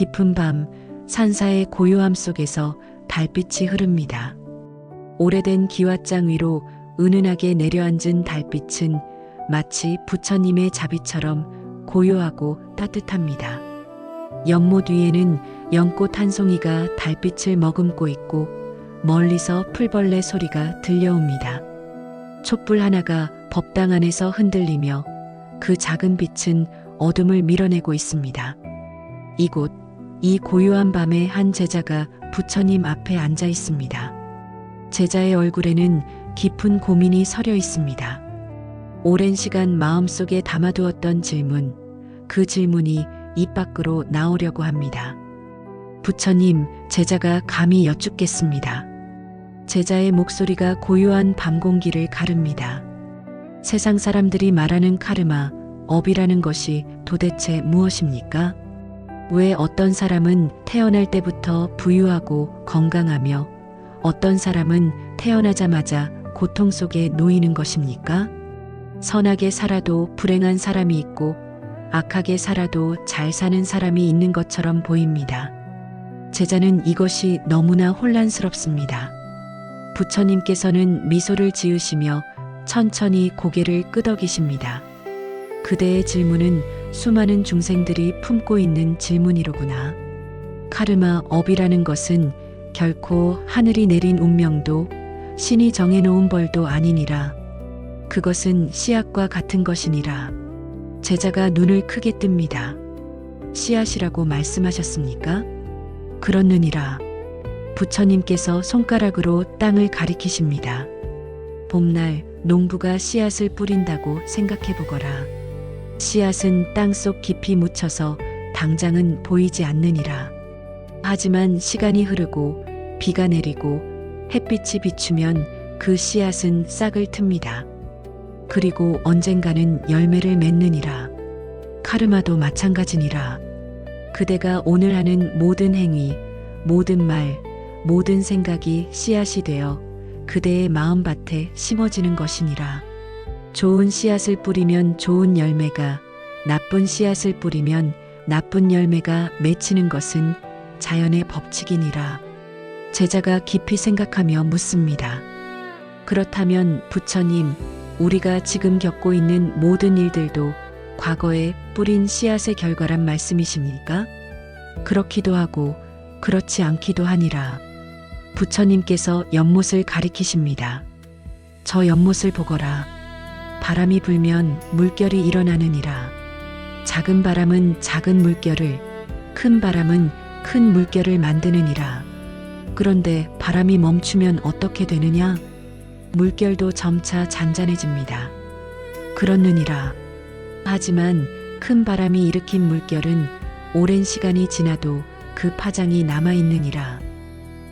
깊은 밤, 산사의 고요함 속에서 달빛이 흐릅니다. 오래된 기와장 위로 은은하게 내려앉은 달빛은 마치 부처님의 자비처럼 고요하고 따뜻합니다. 연못 위에는 연꽃 한 송이가 달빛을 머금고 있고 멀리서 풀벌레 소리가 들려옵니다. 촛불 하나가 법당 안에서 흔들리며 그 작은 빛은 어둠을 밀어내고 있습니다. 이곳, 이 고요한 밤에 한 제자가 부처님 앞에 앉아 있습니다. 제자의 얼굴에는 깊은 고민이 서려 있습니다. 오랜 시간 마음속에 담아두었던 질문, 그 질문이 입 밖으로 나오려고 합니다. 부처님, 제자가 감히 여쭙겠습니다. 제자의 목소리가 고요한 밤 공기를 가릅니다. 세상 사람들이 말하는 카르마, 업이라는 것이 도대체 무엇입니까? 왜 어떤 사람은 태어날 때부터 부유하고 건강하며 어떤 사람은 태어나자마자 고통 속에 놓이는 것입니까? 선하게 살아도 불행한 사람이 있고 악하게 살아도 잘 사는 사람이 있는 것처럼 보입니다. 제자는 이것이 너무나 혼란스럽습니다. 부처님께서는 미소를 지으시며 천천히 고개를 끄덕이십니다. 그대의 질문은 수많은 중생들이 품고 있는 질문이로구나. 카르마, 업이라는 것은 결코 하늘이 내린 운명도 신이 정해놓은 벌도 아니니라. 그것은 씨앗과 같은 것이니라. 제자가 눈을 크게 뜹니다. 씨앗이라고 말씀하셨습니까? 그렇느니라. 부처님께서 손가락으로 땅을 가리키십니다. 봄날 농부가 씨앗을 뿌린다고 생각해보거라. 씨앗은 땅속 깊이 묻혀서 당장은 보이지 않느니라. 하지만 시간이 흐르고 비가 내리고 햇빛이 비추면 그 씨앗은 싹을 틉니다. 그리고 언젠가는 열매를 맺느니라. 카르마도 마찬가지니라. 그대가 오늘 하는 모든 행위, 모든 말, 모든 생각이 씨앗이 되어 그대의 마음밭에 심어지는 것이니라. 좋은 씨앗을 뿌리면 좋은 열매가, 나쁜 씨앗을 뿌리면 나쁜 열매가 맺히는 것은 자연의 법칙이니라. 제자가 깊이 생각하며 묻습니다. 그렇다면 부처님, 우리가 지금 겪고 있는 모든 일들도 과거에 뿌린 씨앗의 결과란 말씀이십니까? 그렇기도 하고 그렇지 않기도 하니라. 부처님께서 연못을 가리키십니다. 저 연못을 보거라. 바람이 불면 물결이 일어나느니라. 작은 바람은 작은 물결을, 큰 바람은 큰 물결을 만드느니라. 그런데 바람이 멈추면 어떻게 되느냐? 물결도 점차 잔잔해집니다. 그렇느니라. 하지만 큰 바람이 일으킨 물결은 오랜 시간이 지나도 그 파장이 남아있느니라.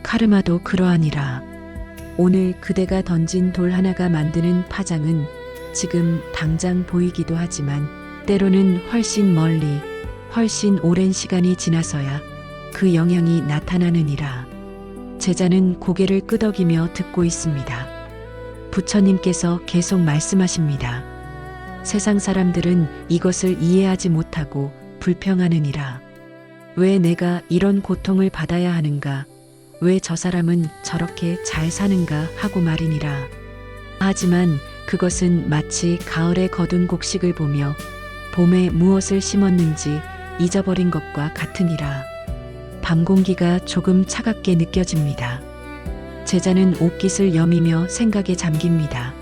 카르마도 그러하니라. 오늘 그대가 던진 돌 하나가 만드는 파장은 지금 당장 보이기도 하지만 때로는 훨씬 멀리, 훨씬 오랜 시간이 지나서야 그 영향이 나타나느니라. 제자는 고개를 끄덕이며 듣고 있습니다. 부처님께서 계속 말씀하십니다. 세상 사람들은 이것을 이해하지 못하고 불평하느니라. 왜 내가 이런 고통을 받아야 하는가? 왜 저 사람은 저렇게 잘 사는가 하고 말이니라. 하지만 그것은 마치 가을에 거둔 곡식을 보며 봄에 무엇을 심었는지 잊어버린 것과 같으니라. 밤 공기가 조금 차갑게 느껴집니다. 제자는 옷깃을 여미며 생각에 잠깁니다.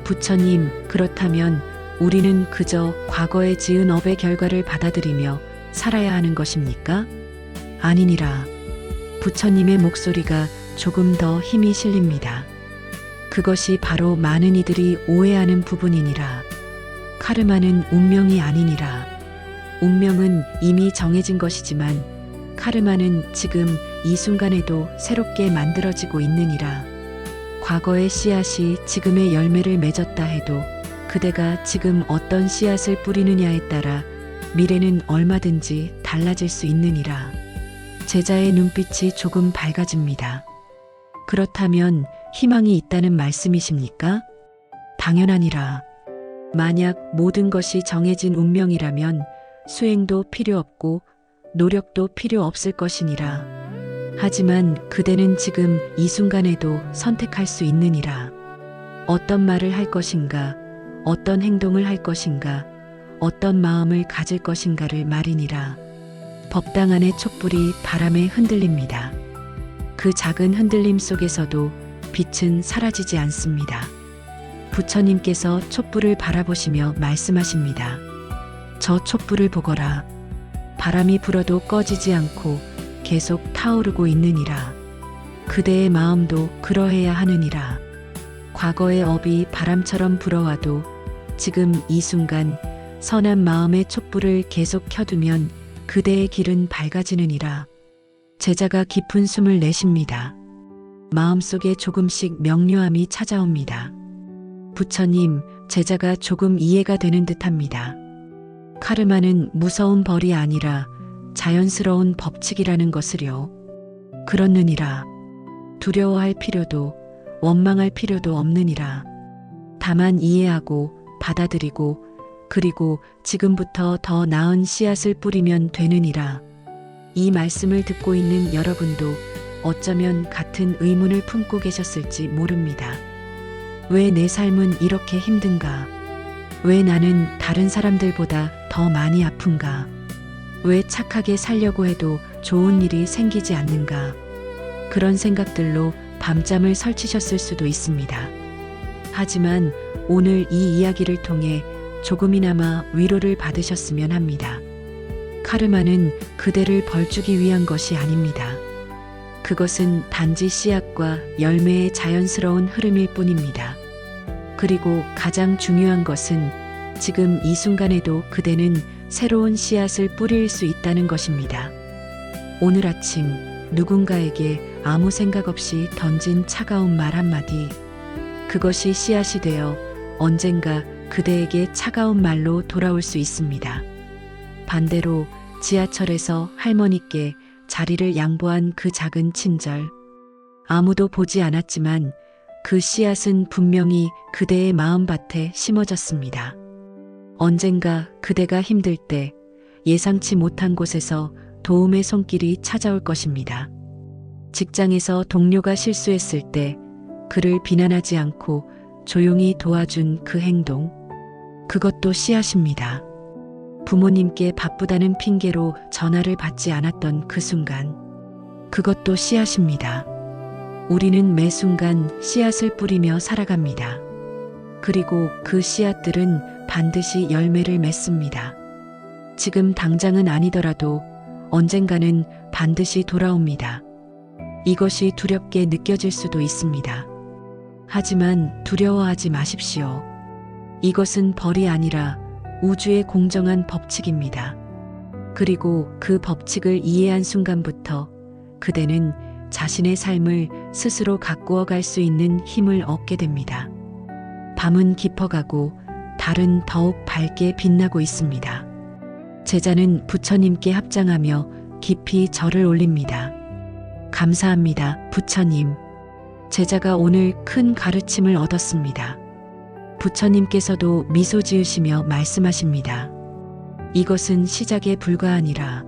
부처님, 그렇다면 우리는 그저 과거에 지은 업의 결과를 받아들이며 살아야 하는 것입니까? 아니니라. 부처님의 목소리가 조금 더 힘이 실립니다. 그것이 바로 많은 이들이 오해하는 부분이니라. 카르마는 운명이 아니니라. 운명은 이미 정해진 것이지만 카르마는 지금 이 순간에도 새롭게 만들어지고 있느니라. 과거의 씨앗이 지금의 열매를 맺었다 해도 그대가 지금 어떤 씨앗을 뿌리느냐에 따라 미래는 얼마든지 달라질 수 있느니라. 제자의 눈빛이 조금 밝아집니다. 그렇다면 희망이 있다는 말씀이십니까? 당연하니라. 만약 모든 것이 정해진 운명이라면 수행도 필요 없고 노력도 필요 없을 것이니라. 하지만 그대는 지금 이 순간에도 선택할 수 있느니라. 어떤 말을 할 것인가, 어떤 행동을 할 것인가, 어떤 마음을 가질 것인가를 말이니라. 법당 안의 촛불이 바람에 흔들립니다. 그 작은 흔들림 속에서도 빛은 사라지지 않습니다. 부처님께서 촛불을 바라보시며 말씀하십니다. 저 촛불을 보거라. 바람이 불어도 꺼지지 않고 계속 타오르고 있느니라. 그대의 마음도 그러해야 하느니라. 과거의 업이 바람처럼 불어와도 지금 이 순간 선한 마음의 촛불을 계속 켜두면 그대의 길은 밝아지느니라. 제자가 깊은 숨을 내쉽니다. 마음속에 조금씩 명료함이 찾아옵니다. 부처님, 제자가 조금 이해가 되는 듯합니다. 카르마는 무서운 벌이 아니라 자연스러운 법칙이라는 것을요. 그렇느니라. 두려워할 필요도 원망할 필요도 없느니라. 다만 이해하고 받아들이고 그리고 지금부터 더 나은 씨앗을 뿌리면 되느니라. 이 말씀을 듣고 있는 여러분도 어쩌면 같은 의문을 품고 계셨을지 모릅니다. 왜 내 삶은 이렇게 힘든가? 왜 나는 다른 사람들보다 더 많이 아픈가? 왜 착하게 살려고 해도 좋은 일이 생기지 않는가? 그런 생각들로 밤잠을 설치셨을 수도 있습니다. 하지만 오늘 이 이야기를 통해 조금이나마 위로를 받으셨으면 합니다. 카르마는 그대를 벌주기 위한 것이 아닙니다. 그것은 단지 씨앗과 열매의 자연스러운 흐름일 뿐입니다. 그리고 가장 중요한 것은 지금 이 순간에도 그대는 새로운 씨앗을 뿌릴 수 있다는 것입니다. 오늘 아침 누군가에게 아무 생각 없이 던진 차가운 말 한마디, 그것이 씨앗이 되어 언젠가 그대에게 차가운 말로 돌아올 수 있습니다. 반대로 지하철에서 할머니께 자리를 양보한 그 작은 친절, 아무도 보지 않았지만 그 씨앗은 분명히 그대의 마음밭에 심어졌습니다. 언젠가 그대가 힘들 때 예상치 못한 곳에서 도움의 손길이 찾아올 것입니다. 직장에서 동료가 실수했을 때 그를 비난하지 않고 조용히 도와준 그 행동, 그것도 씨앗입니다. 부모님께 바쁘다는 핑계로 전화를 받지 않았던 그 순간, 그것도 씨앗입니다. 우리는 매 순간 씨앗을 뿌리며 살아갑니다. 그리고 그 씨앗들은 반드시 열매를 맺습니다. 지금 당장은 아니더라도 언젠가는 반드시 돌아옵니다. 이것이 두렵게 느껴질 수도 있습니다. 하지만 두려워하지 마십시오. 이것은 벌이 아니라 우주의 공정한 법칙입니다. 그리고 그 법칙을 이해한 순간부터 그대는 자신의 삶을 스스로 가꾸어 갈 수 있는 힘을 얻게 됩니다. 밤은 깊어가고 달은 더욱 밝게 빛나고 있습니다. 제자는 부처님께 합장하며 깊이 절을 올립니다. 감사합니다, 부처님. 제자가 오늘 큰 가르침을 얻었습니다. 부처님께서도 미소 지으시며 말씀하십니다. 이것은 시작에 불과하니라.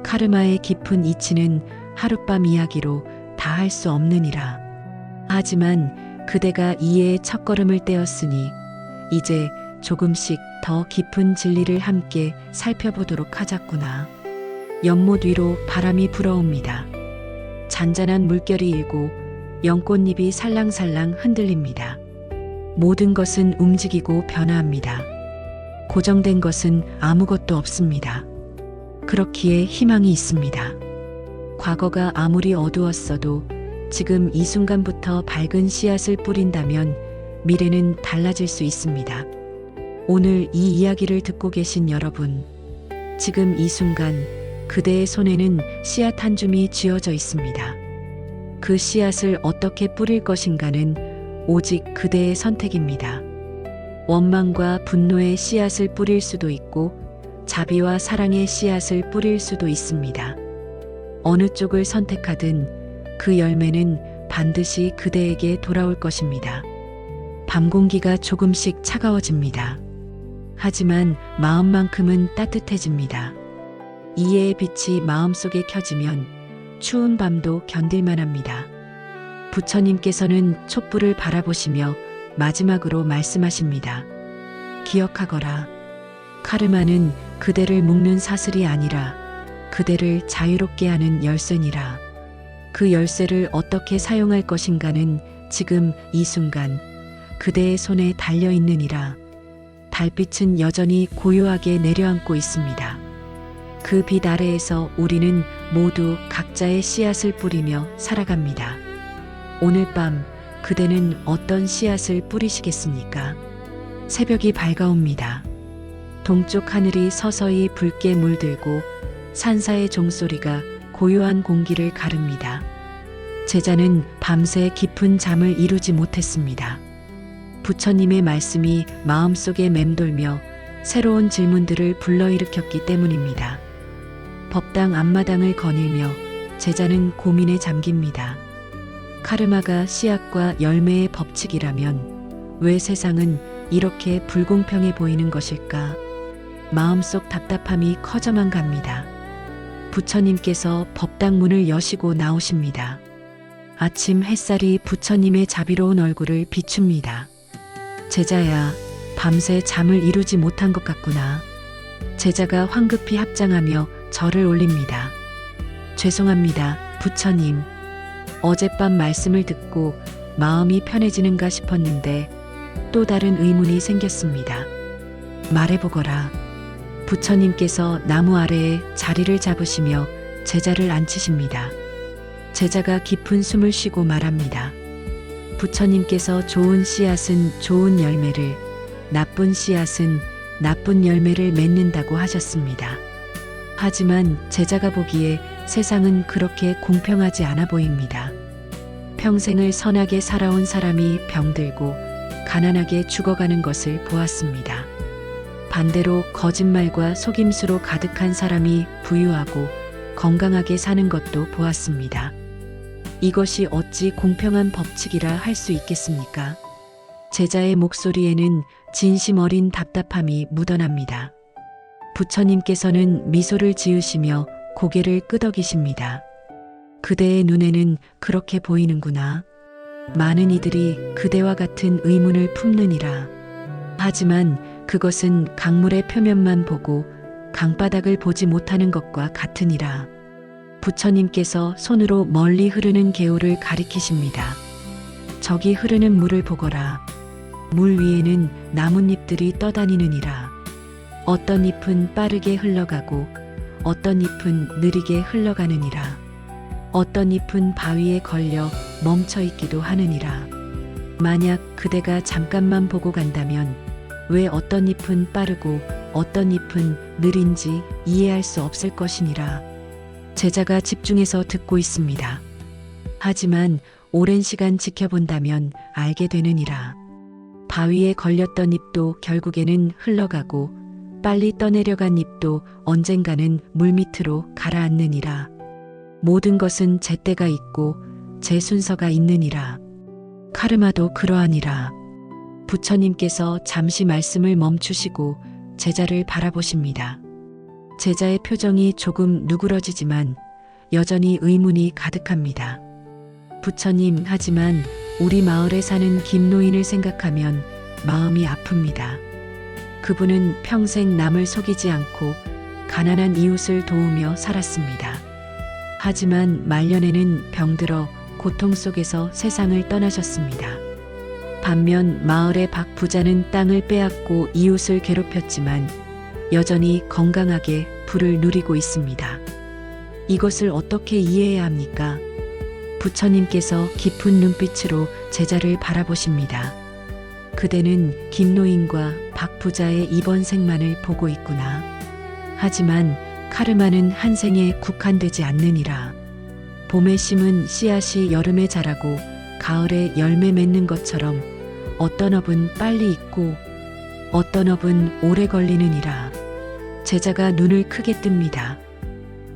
카르마의 깊은 이치는 하룻밤 이야기로 다 할 수 없느니라. 하지만 그대가 이해의 첫걸음을 떼었으니 이제 조금씩 더 깊은 진리를 함께 살펴보도록 하자꾸나. 연못 위로 바람이 불어옵니다. 잔잔한 물결이 일고 연꽃잎이 살랑살랑 흔들립니다. 모든 것은 움직이고 변화합니다. 고정된 것은 아무것도 없습니다. 그렇기에 희망이 있습니다. 과거가 아무리 어두웠어도 지금 이 순간부터 밝은 씨앗을 뿌린다면 미래는 달라질 수 있습니다. 오늘 이 이야기를 듣고 계신 여러분, 지금 이 순간 그대의 손에는 씨앗 한 줌이 쥐어져 있습니다. 그 씨앗을 어떻게 뿌릴 것인가는 오직 그대의 선택입니다. 원망과 분노의 씨앗을 뿌릴 수도 있고 자비와 사랑의 씨앗을 뿌릴 수도 있습니다. 어느 쪽을 선택하든 그 열매는 반드시 그대에게 돌아올 것입니다. 밤 공기가 조금씩 차가워집니다. 하지만 마음만큼은 따뜻해집니다. 이해의 빛이 마음속에 켜지면 추운 밤도 견딜만 합니다. 부처님께서는 촛불을 바라보시며 마지막으로 말씀하십니다. 기억하거라. 카르마는 그대를 묶는 사슬이 아니라 그대를 자유롭게 하는 열쇠니라. 그 열쇠를 어떻게 사용할 것인가는 지금 이 순간 그대의 손에 달려 있느니라. 달빛은 여전히 고요하게 내려앉고 있습니다. 그 빛 아래에서 우리는 모두 각자의 씨앗을 뿌리며 살아갑니다. 오늘 밤 그대는 어떤 씨앗을 뿌리시겠습니까? 새벽이 밝아옵니다. 동쪽 하늘이 서서히 붉게 물들고 산사의 종소리가 고요한 공기를 가릅니다. 제자는 밤새 깊은 잠을 이루지 못했습니다. 부처님의 말씀이 마음속에 맴돌며 새로운 질문들을 불러일으켰기 때문입니다. 법당 앞마당을 거닐며 제자는 고민에 잠깁니다. 카르마가 씨앗과 열매의 법칙이라면 왜 세상은 이렇게 불공평해 보이는 것일까? 마음속 답답함이 커져만 갑니다. 부처님께서 법당 문을 여시고 나오십니다. 아침 햇살이 부처님의 자비로운 얼굴을 비춥니다. 제자야, 밤새 잠을 이루지 못한 것 같구나. 제자가 황급히 합장하며 절을 올립니다. 죄송합니다, 부처님. 어젯밤 말씀을 듣고 마음이 편해지는가 싶었는데 또 다른 의문이 생겼습니다. 말해보거라. 부처님께서 나무 아래에 자리를 잡으시며 제자를 앉히십니다. 제자가 깊은 숨을 쉬고 말합니다. 부처님께서 좋은 씨앗은 좋은 열매를, 나쁜 씨앗은 나쁜 열매를 맺는다고 하셨습니다. 하지만 제자가 보기에 세상은 그렇게 공평하지 않아 보입니다. 평생을 선하게 살아온 사람이 병들고 가난하게 죽어가는 것을 보았습니다. 반대로 거짓말과 속임수로 가득한 사람이 부유하고 건강하게 사는 것도 보았습니다. 이것이 어찌 공평한 법칙이라 할 수 있겠습니까? 제자의 목소리에는 진심 어린 답답함이 묻어납니다. 부처님께서는 미소를 지으시며 고개를 끄덕이십니다. 그대의 눈에는 그렇게 보이는구나. 많은 이들이 그대와 같은 의문을 품느니라. 하지만 그것은 강물의 표면만 보고 강바닥을 보지 못하는 것과 같으니라. 부처님께서 손으로 멀리 흐르는 개울을 가리키십니다. 저기 흐르는 물을 보거라. 물 위에는 나뭇잎들이 떠다니느니라. 어떤 잎은 빠르게 흘러가고 어떤 잎은 느리게 흘러가느니라. 어떤 잎은 바위에 걸려 멈춰 있기도 하느니라. 만약 그대가 잠깐만 보고 간다면 왜 어떤 잎은 빠르고 어떤 잎은 느린지 이해할 수 없을 것이니라. 제자가 집중해서 듣고 있습니다. 하지만 오랜 시간 지켜본다면 알게 되느니라. 바위에 걸렸던 잎도 결국에는 흘러가고 빨리 떠내려간 잎도 언젠가는 물밑으로 가라앉느니라. 모든 것은 제때가 있고 제 순서가 있느니라. 카르마도 그러하니라. 부처님께서 잠시 말씀을 멈추시고 제자를 바라보십니다. 제자의 표정이 조금 누그러지지만 여전히 의문이 가득합니다. 부처님, 하지만 우리 마을에 사는 김노인을 생각하면 마음이 아픕니다. 그분은 평생 남을 속이지 않고 가난한 이웃을 도우며 살았습니다. 하지만 말년에는 병들어 고통 속에서 세상을 떠나셨습니다. 반면 마을의 박 부자는 땅을 빼앗고 이웃을 괴롭혔지만 여전히 건강하게 부를 누리고 있습니다. 이것을 어떻게 이해해야 합니까? 부처님께서 깊은 눈빛으로 제자를 바라보십니다. 그대는 김노인과 박 부자의 이번 생만을 보고 있구나. 하지만 카르마는 한 생에 국한되지 않느니라. 봄에 심은 씨앗이 여름에 자라고 가을에 열매 맺는 것처럼 어떤 업은 빨리 익고 어떤 업은 오래 걸리느니라. 제자가 눈을 크게 뜹니다.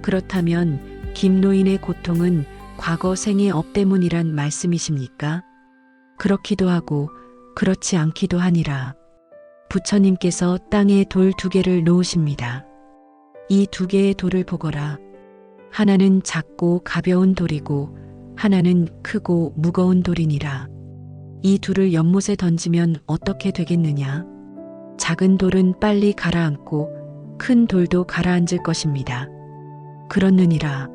그렇다면 김노인의 고통은 과거 생의 업 때문이란 말씀이십니까? 그렇기도 하고 그렇지 않기도 하니라. 부처님께서 땅에 돌 2개를 놓으십니다. 이 두 개의 돌을 보거라. 하나는 작고 가벼운 돌이고 하나는 크고 무거운 돌이니라. 이 둘을 연못에 던지면 어떻게 되겠느냐? 작은 돌은 빨리 가라앉고 큰 돌도 가라앉을 것입니다. 그렇느니라.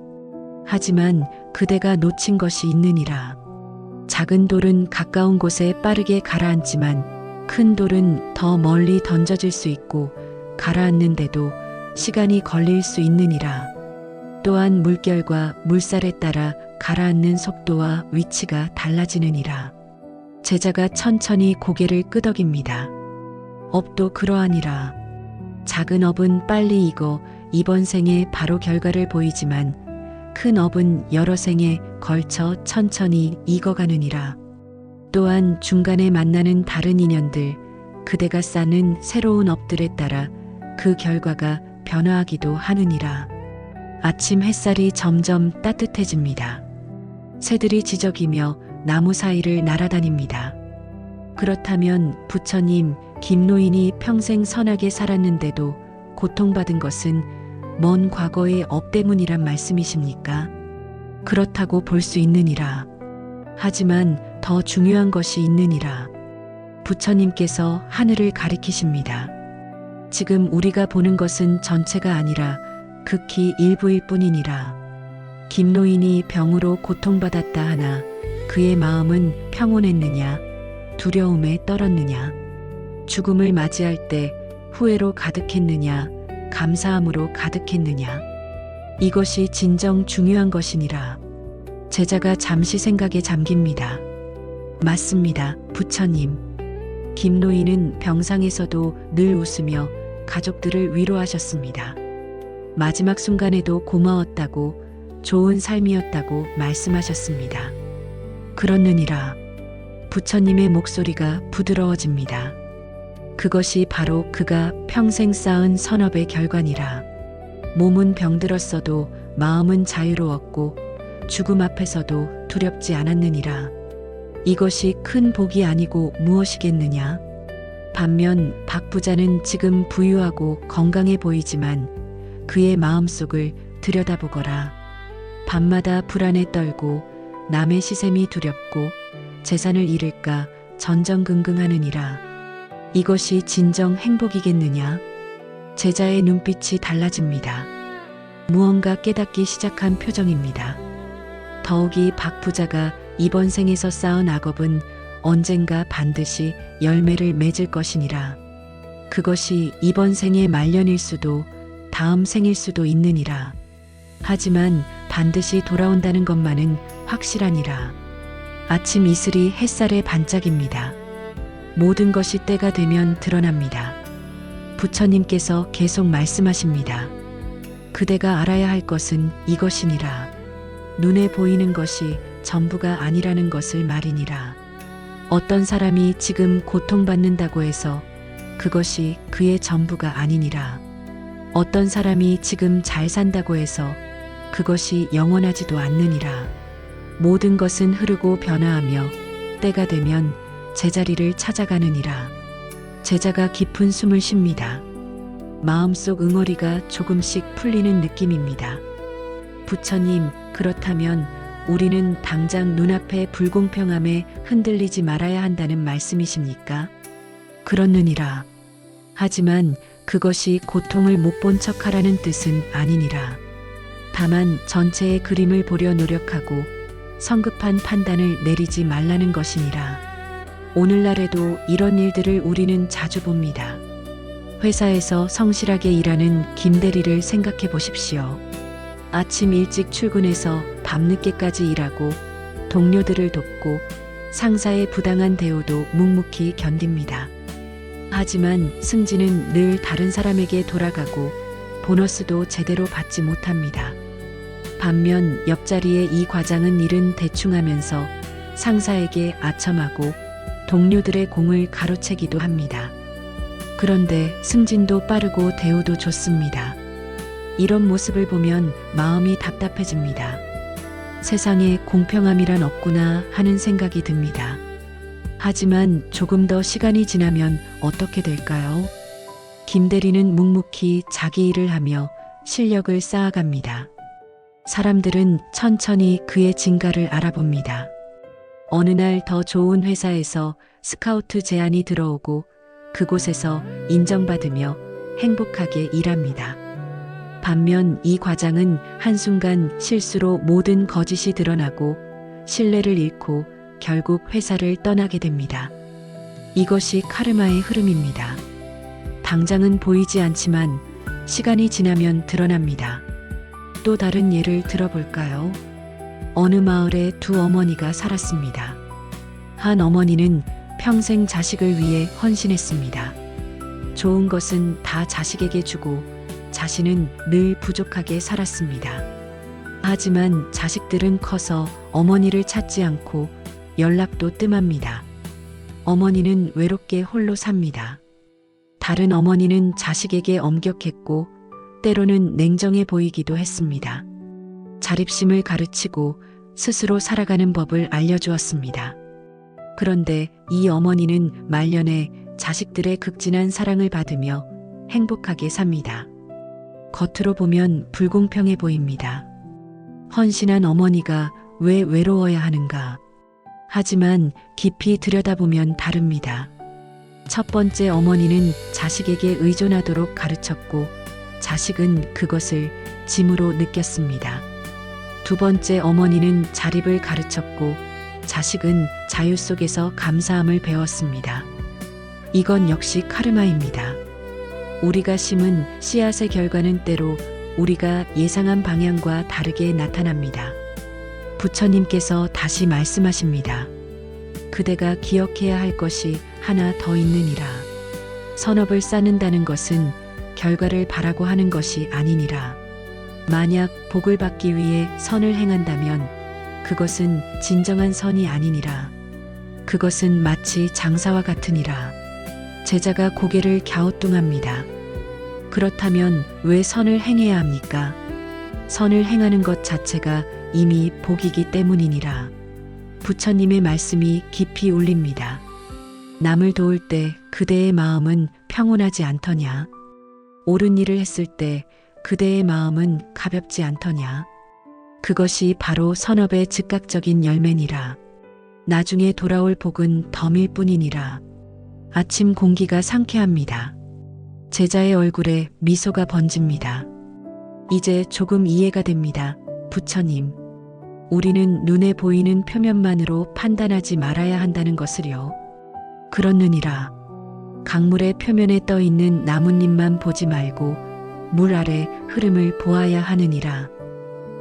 하지만 그대가 놓친 것이 있느니라. 작은 돌은 가까운 곳에 빠르게 가라앉지만 큰 돌은 더 멀리 던져질 수 있고 가라앉는데도 시간이 걸릴 수 있느니라. 또한 물결과 물살에 따라 가라앉는 속도와 위치가 달라지느니라. 제자가 천천히 고개를 끄덕입니다. 업도 그러하니라. 작은 업은 빨리 익어 이번 생에 바로 결과를 보이지만 큰 업은 여러 생에 걸쳐 천천히 익어가느니라. 또한 중간에 만나는 다른 인연들, 그대가 쌓는 새로운 업들에 따라 그 결과가 변화하기도 하느니라. 아침 햇살이 점점 따뜻해집니다. 새들이 지저귀며 나무 사이를 날아다닙니다. 그렇다면 부처님, 김노인이 평생 선하게 살았는데도 고통받은 것은 먼 과거의 업 때문이란 말씀이십니까? 그렇다고 볼 수 있느니라. 하지만 더 중요한 것이 있느니라. 부처님께서 하늘을 가리키십니다. 지금 우리가 보는 것은 전체가 아니라 극히 일부일 뿐이니라. 김노인이 병으로 고통받았다 하나 그의 마음은 평온했느냐, 두려움에 떨었느냐, 죽음을 맞이할 때 후회로 가득했느냐, 감사함으로 가득했느냐. 이것이 진정 중요한 것이니라. 제자가 잠시 생각에 잠깁니다. 맞습니다, 부처님. 김노인은 병상에서도 늘 웃으며 가족들을 위로하셨습니다. 마지막 순간에도 고마웠다고, 좋은 삶이었다고 말씀하셨습니다. 그렇느니라. 부처님의 목소리가 부드러워집니다. 그것이 바로 그가 평생 쌓은 선업의 결과니라. 몸은 병들었어도 마음은 자유로웠고 죽음 앞에서도 두렵지 않았느니라. 이것이 큰 복이 아니고 무엇이겠느냐? 반면 박 부자는 지금 부유하고 건강해 보이지만 그의 마음속을 들여다보거라. 밤마다 불안에 떨고 남의 시샘이 두렵고 재산을 잃을까 전전긍긍하느니라. 이것이 진정 행복이겠느냐? 제자의 눈빛이 달라집니다. 무언가 깨닫기 시작한 표정입니다. 더욱이 박 부자가 이번 생에서 쌓은 악업은 언젠가 반드시 열매를 맺을 것이니라. 그것이 이번 생의 말년일 수도 다음 생일 수도 있느니라. 하지만 반드시 돌아온다는 것만은 확실하니라. 아침 이슬이 햇살에 반짝입니다. 모든 것이 때가 되면 드러납니다. 부처님께서 계속 말씀하십니다. 그대가 알아야 할 것은 이것이니라. 눈에 보이는 것이 전부가 아니라는 것을 말이니라. 어떤 사람이 지금 고통받는다고 해서 그것이 그의 전부가 아니니라. 어떤 사람이 지금 잘 산다고 해서 그것이 영원하지도 않느니라. 모든 것은 흐르고 변화하며 때가 되면 제자리를 찾아가느니라. 제자가 깊은 숨을 쉽니다. 마음속 응어리가 조금씩 풀리는 느낌입니다. 부처님, 그렇다면 우리는 당장 눈앞의 불공평함에 흔들리지 말아야 한다는 말씀이십니까? 그렇느니라. 하지만 그것이 고통을 못 본 척하라는 뜻은 아니니라. 다만 전체의 그림을 보려 노력하고 성급한 판단을 내리지 말라는 것이니라. 오늘날에도 이런 일들을 우리는 자주 봅니다. 회사에서 성실하게 일하는 김대리를 생각해 보십시오. 아침 일찍 출근해서 밤늦게까지 일하고 동료들을 돕고 상사의 부당한 대우도 묵묵히 견딥니다. 하지만 승진은 늘 다른 사람에게 돌아가고 보너스도 제대로 받지 못합니다. 반면 옆자리의 이 과장은 일은 대충 하면서 상사에게 아첨하고 동료들의 공을 가로채기도 합니다. 그런데 승진도 빠르고 대우도 좋습니다. 이런 모습을 보면 마음이 답답해집니다. 세상에 공평함이란 없구나 하는 생각이 듭니다. 하지만 조금 더 시간이 지나면 어떻게 될까요? 김대리는 묵묵히 자기 일을 하며 실력을 쌓아갑니다. 사람들은 천천히 그의 진가를 알아봅니다. 어느 날 더 좋은 회사에서 스카우트 제안이 들어오고 그곳에서 인정받으며 행복하게 일합니다. 반면 이 과장은 한순간 실수로 모든 거짓이 드러나고 신뢰를 잃고 결국 회사를 떠나게 됩니다. 이것이 카르마의 흐름입니다. 당장은 보이지 않지만 시간이 지나면 드러납니다. 또 다른 예를 들어볼까요? 어느 마을에 두 어머니가 살았습니다. 한 어머니는 평생 자식을 위해 헌신했습니다. 좋은 것은 다 자식에게 주고 자신은 늘 부족하게 살았습니다. 하지만 자식들은 커서 어머니를 찾지 않고 연락도 뜸합니다. 어머니는 외롭게 홀로 삽니다. 다른 어머니는 자식에게 엄격했고 때로는 냉정해 보이기도 했습니다. 자립심을 가르치고 스스로 살아가는 법을 알려주었습니다. 그런데 이 어머니는 말년에 자식들의 극진한 사랑을 받으며 행복하게 삽니다. 겉으로 보면 불공평해 보입니다. 헌신한 어머니가 왜 외로워야 하는가? 하지만 깊이 들여다보면 다릅니다. 첫 번째 어머니는 자식에게 의존하도록 가르쳤고 자식은 그것을 짐으로 느꼈습니다. 두 번째 어머니는 자립을 가르쳤고 자식은 자유 속에서 감사함을 배웠습니다. 이건 역시 카르마입니다. 우리가 심은 씨앗의 결과는 때로 우리가 예상한 방향과 다르게 나타납니다. 부처님께서 다시 말씀하십니다. 그대가 기억해야 할 것이 하나 더 있느니라. 선업을 쌓는다는 것은 결과를 바라고 하는 것이 아니니라. 만약 복을 받기 위해 선을 행한다면 그것은 진정한 선이 아니니라. 그것은 마치 장사와 같으니라. 제자가 고개를 갸우뚱합니다. 그렇다면 왜 선을 행해야 합니까? 선을 행하는 것 자체가 이미 복이기 때문이니라. 부처님의 말씀이 깊이 울립니다. 남을 도울 때 그대의 마음은 평온하지 않더냐? 옳은 일을 했을 때 그대의 마음은 가볍지 않더냐? 그것이 바로 선업의 즉각적인 열매니라. 나중에 돌아올 복은 덤일 뿐이니라. 아침 공기가 상쾌합니다. 제자의 얼굴에 미소가 번집니다. 이제 조금 이해가 됩니다. 부처님, 우리는 눈에 보이는 표면만으로 판단하지 말아야 한다는 것을요. 그렇느니라. 강물의 표면에 떠 있는 나뭇잎만 보지 말고 물 아래 흐름을 보아야 하느니라.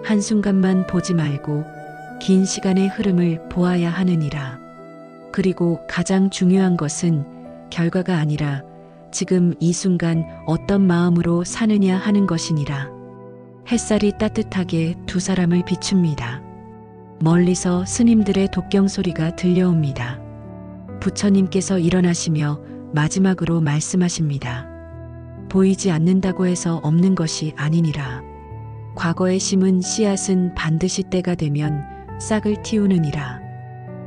한순간만 보지 말고 긴 시간의 흐름을 보아야 하느니라. 그리고 가장 중요한 것은 결과가 아니라 지금 이 순간 어떤 마음으로 사느냐 하는 것이니라. 햇살이 따뜻하게 두 사람을 비춥니다. 멀리서 스님들의 독경 소리가 들려옵니다. 부처님께서 일어나시며 마지막으로 말씀하십니다. 보이지 않는다고 해서 없는 것이 아니니라. 과거에 심은 씨앗은 반드시 때가 되면 싹을 틔우느니라.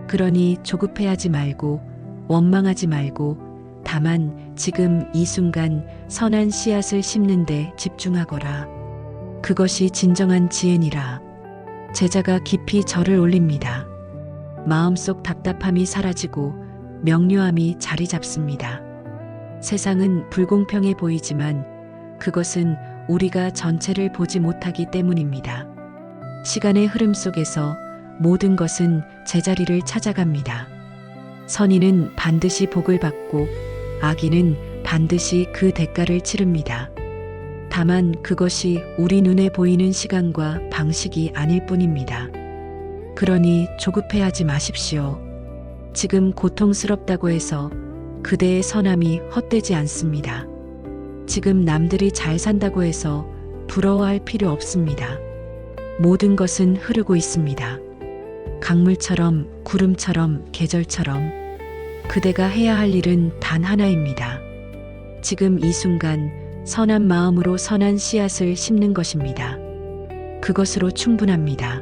그러니 조급해하지 말고 원망하지 말고 다만 지금 이 순간 선한 씨앗을 심는 데 집중하거라. 그것이 진정한 지혜니라. 제자가 깊이 절을 올립니다. 마음속 답답함이 사라지고 명료함이 자리 잡습니다. 세상은 불공평해 보이지만 그것은 우리가 전체를 보지 못하기 때문입니다. 시간의 흐름 속에서 모든 것은 제자리를 찾아갑니다. 선인은 반드시 복을 받고 악인은 반드시 그 대가를 치릅니다. 다만 그것이 우리 눈에 보이는 시간과 방식이 아닐 뿐입니다. 그러니 조급해하지 마십시오. 지금 고통스럽다고 해서 그대의 선함이 헛되지 않습니다. 지금 남들이 잘 산다고 해서 부러워할 필요 없습니다. 모든 것은 흐르고 있습니다. 강물처럼, 구름처럼, 계절처럼 그대가 해야 할 일은 단 하나입니다. 지금 이 순간 선한 마음으로 선한 씨앗을 심는 것입니다. 그것으로 충분합니다.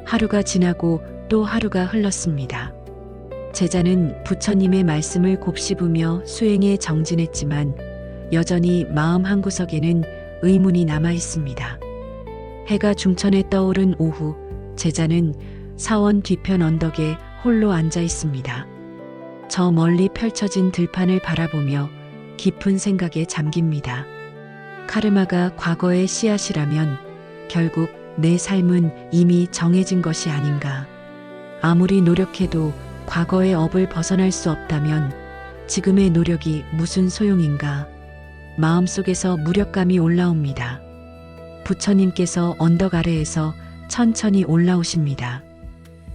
하루가 지나고 또 하루가 흘렀습니다. 제자는 부처님의 말씀을 곱씹으며 수행에 정진했지만 여전히 마음 한구석에는 의문이 남아 있습니다. 해가 중천에 떠오른 오후, 제자는 사원 뒤편 언덕에 홀로 앉아 있습니다. 저 멀리 펼쳐진 들판을 바라보며 깊은 생각에 잠깁니다. 카르마가 과거의 씨앗이라면 결국 내 삶은 이미 정해진 것이 아닌가. 아무리 노력해도 과거의 업을 벗어날 수 없다면 지금의 노력이 무슨 소용인가. 마음속에서 무력감이 올라옵니다. 부처님께서 언덕 아래에서 천천히 올라오십니다.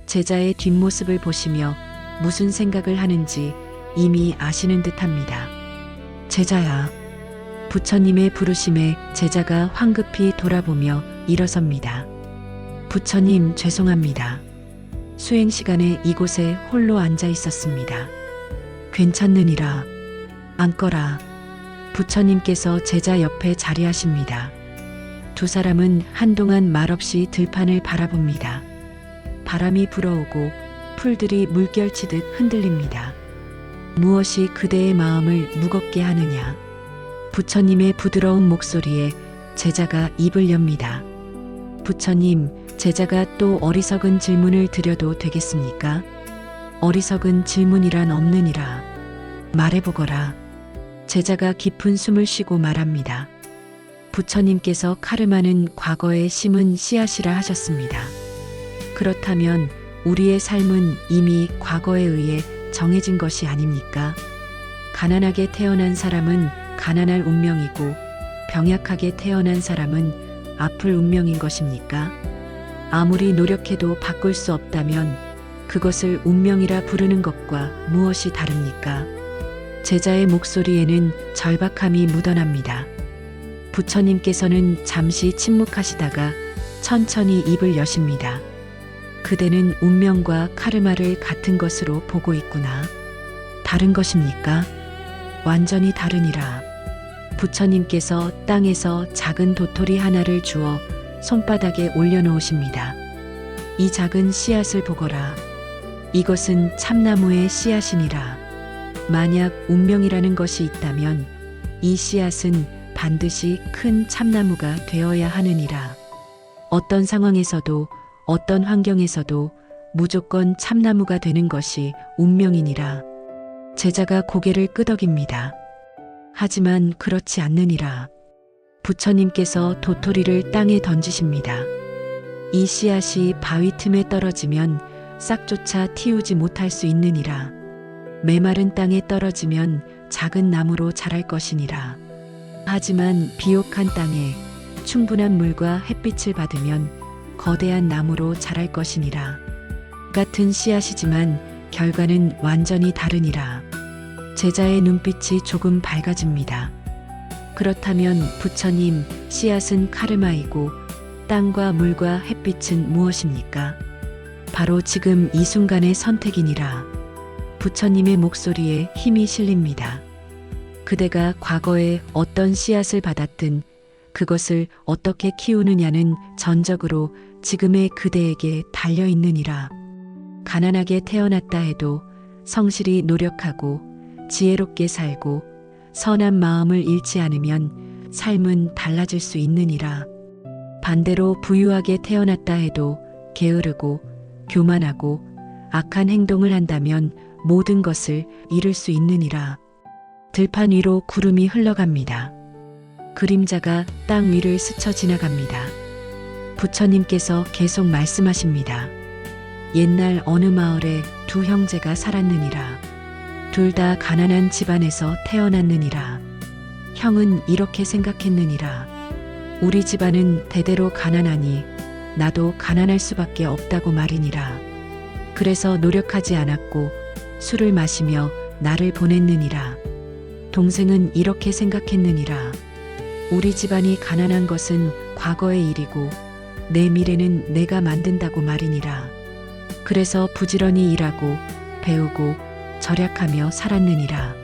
제자의 뒷모습을 보시며 무슨 생각을 하는지 이미 아시는 듯합니다. 제자야. 부처님의 부르심에 제자가 황급히 돌아보며 일어섭니다. 부처님, 죄송합니다. 수행 시간에 이곳에 홀로 앉아 있었습니다. 괜찮느니라. 앉거라. 부처님께서 제자 옆에 자리하십니다. 두 사람은 한동안 말없이 들판을 바라봅니다. 바람이 불어오고 풀들이 물결치듯 흔들립니다. 무엇이 그대의 마음을 무겁게 하느냐? 부처님의 부드러운 목소리에 제자가 입을 엽니다. 부처님, 제자가 또 어리석은 질문을 드려도 되겠습니까? 어리석은 질문이란 없느니라. 말해보거라. 제자가 깊은 숨을 쉬고 말합니다. 부처님께서 카르마는 과거에 심은 씨앗이라 하셨습니다. 그렇다면 우리의 삶은 이미 과거에 의해 정해진 것이 아닙니까? 가난하게 태어난 사람은 가난할 운명이고 병약하게 태어난 사람은 아플 운명인 것입니까? 아무리 노력해도 바꿀 수 없다면 그것을 운명이라 부르는 것과 무엇이 다릅니까? 제자의 목소리에는 절박함이 묻어납니다. 부처님께서는 잠시 침묵하시다가 천천히 입을 여십니다. 그대는 운명과 카르마를 같은 것으로 보고 있구나. 다른 것입니까? 완전히 다르니라. 부처님께서 땅에서 작은 도토리 하나를 주어 손바닥에 올려놓으십니다. 이 작은 씨앗을 보거라. 이것은 참나무의 씨앗이니라. 만약 운명이라는 것이 있다면 이 씨앗은 반드시 큰 참나무가 되어야 하느니라. 어떤 상황에서도 어떤 환경에서도 무조건 참나무가 되는 것이 운명이니라. 제자가 고개를 끄덕입니다. 하지만 그렇지 않느니라. 부처님께서 도토리를 땅에 던지십니다. 이 씨앗이 바위 틈에 떨어지면 싹조차 틔우지 못할 수 있느니라. 메마른 땅에 떨어지면 작은 나무로 자랄 것이니라. 하지만 비옥한 땅에 충분한 물과 햇빛을 받으면 거대한 나무로 자랄 것이니라. 같은 씨앗이지만 결과는 완전히 다르니라. 제자의 눈빛이 조금 밝아집니다. 그렇다면 부처님, 씨앗은 카르마이고 땅과 물과 햇빛은 무엇입니까? 바로 지금 이 순간의 선택이니라. 부처님의 목소리에 힘이 실립니다. 그대가 과거에 어떤 씨앗을 받았든 그것을 어떻게 키우느냐는 전적으로 지금의 그대에게 달려 있느니라. 가난하게 태어났다 해도 성실히 노력하고 지혜롭게 살고 선한 마음을 잃지 않으면 삶은 달라질 수 있느니라. 반대로 부유하게 태어났다 해도 게으르고 교만하고 악한 행동을 한다면 모든 것을 잃을 수 있느니라. 들판 위로 구름이 흘러갑니다. 그림자가 땅 위를 스쳐 지나갑니다. 부처님께서 계속 말씀하십니다. 옛날 어느 마을에 두 형제가 살았느니라. 둘 다 가난한 집안에서 태어났느니라. 형은 이렇게 생각했느니라. 우리 집안은 대대로 가난하니 나도 가난할 수밖에 없다고 말이니라. 그래서 노력하지 않았고 술을 마시며 나를 보냈느니라. 동생은 이렇게 생각했느니라. 우리 집안이 가난한 것은 과거의 일이고 내 미래는 내가 만든다고 말이니라. 그래서 부지런히 일하고 배우고 절약하며 살았느니라.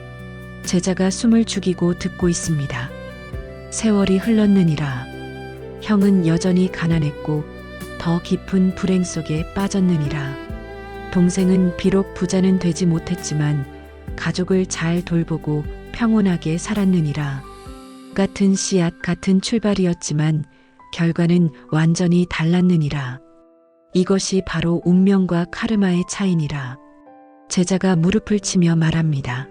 제자가 숨을 죽이고 듣고 있습니다. 세월이 흘렀느니라. 형은 여전히 가난했고 더 깊은 불행 속에 빠졌느니라. 동생은 비록 부자는 되지 못했지만 가족을 잘 돌보고 평온하게 살았느니라. 같은 씨앗 같은 출발이었지만 결과는 완전히 달랐느니라. 이것이 바로 운명과 카르마의 차이니라. 제자가 무릎을 치며 말합니다.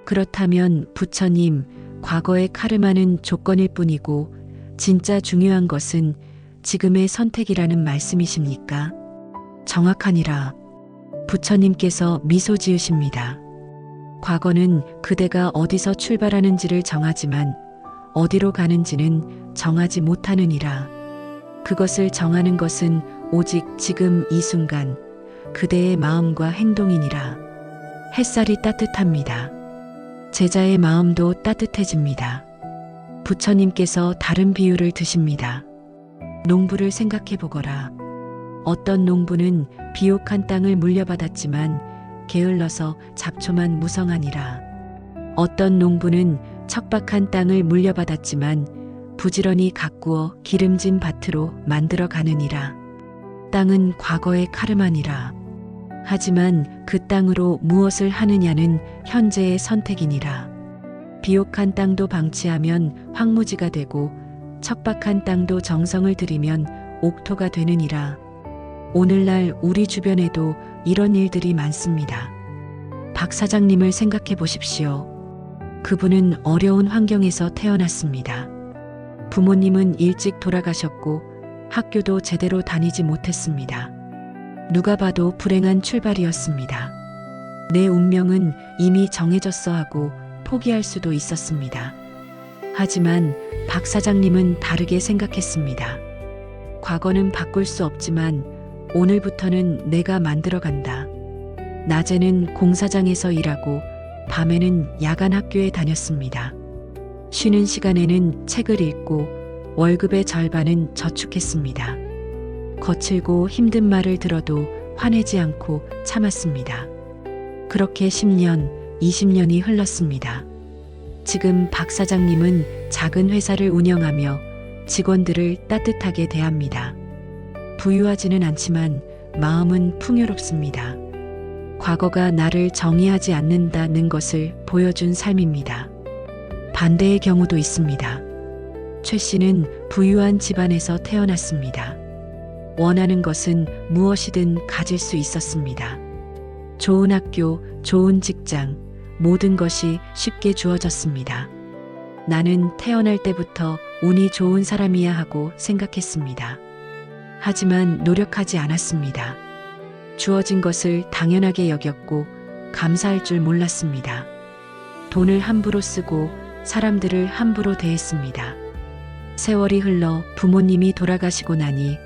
그렇다면 부처님, 과거의 카르마는 조건일 뿐이고 진짜 중요한 것은 지금의 선택이라는 말씀이십니까? 정확하니라. 부처님께서 미소 지으십니다. 과거는 그대가 어디서 출발하는지를 정하지만 어디로 가는지는 정하지 못하느니라. 그것을 정하는 것은 오직 지금 이 순간 그대의 마음과 행동이니라. 햇살이 따뜻합니다. 제자의 마음도 따뜻해집니다. 부처님께서 다른 비유를 드십니다. 농부를 생각해 보거라. 어떤 농부는 비옥한 땅을 물려받았지만 게을러서 잡초만 무성하니라. 어떤 농부는 척박한 땅을 물려받았지만 부지런히 가꾸어 기름진 밭으로 만들어 가느니라. 땅은 과거의 카르마니라. 하지만 그 땅으로 무엇을 하느냐는 현재의 선택이니라. 비옥한 땅도 방치하면 황무지가 되고 척박한 땅도 정성을 들이면 옥토가 되느니라. 오늘날 우리 주변에도 이런 일들이 많습니다. 박 사장님을 생각해 보십시오. 그분은 어려운 환경에서 태어났습니다. 부모님은 일찍 돌아가셨고 학교도 제대로 다니지 못했습니다. 누가 봐도 불행한 출발이었습니다. 내 운명은 이미 정해졌어 하고 포기할 수도 있었습니다. 하지만 박 사장님은 다르게 생각했습니다. 과거는 바꿀 수 없지만 오늘부터는 내가 만들어 간다. 낮에는 공사장에서 일하고 밤에는 야간 학교에 다녔습니다. 쉬는 시간에는 책을 읽고 월급의 절반은 저축했습니다. 거칠고 힘든 말을 들어도 화내지 않고 참았습니다. 그렇게 10년, 20년이 흘렀습니다. 지금 박 사장님은 작은 회사를 운영하며 직원들을 따뜻하게 대합니다. 부유하지는 않지만 마음은 풍요롭습니다. 과거가 나를 정의하지 않는다는 것을 보여준 삶입니다. 반대의 경우도 있습니다. 최 씨는 부유한 집안에서 태어났습니다. 원하는 것은 무엇이든 가질 수 있었습니다. 좋은 학교, 좋은 직장, 모든 것이 쉽게 주어졌습니다. 나는 태어날 때부터 운이 좋은 사람이야 하고 생각했습니다. 하지만 노력하지 않았습니다. 주어진 것을 당연하게 여겼고 감사할 줄 몰랐습니다. 돈을 함부로 쓰고 사람들을 함부로 대했습니다. 세월이 흘러 부모님이 돌아가시고 나니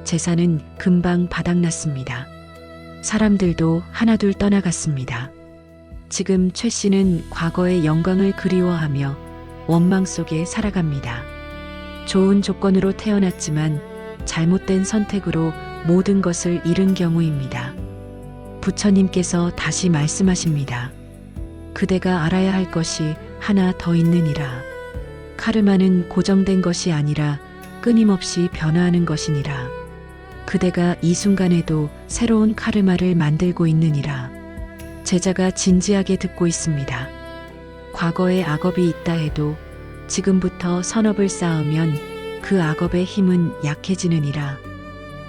재산은 금방 바닥났습니다. 사람들도 하나둘 떠나갔습니다. 지금 최 씨는 과거의 영광을 그리워하며 원망 속에 살아갑니다. 좋은 조건으로 태어났지만 잘못된 선택으로 모든 것을 잃은 경우입니다. 부처님께서 다시 말씀하십니다. 그대가 알아야 할 것이 하나 더 있느니라. 카르마는 고정된 것이 아니라 끊임없이 변화하는 것이니라. 그대가 이 순간에도 새로운 카르마를 만들고 있느니라. 제자가 진지하게 듣고 있습니다. 과거에 악업이 있다 해도 지금부터 선업을 쌓으면 그 악업의 힘은 약해지느니라.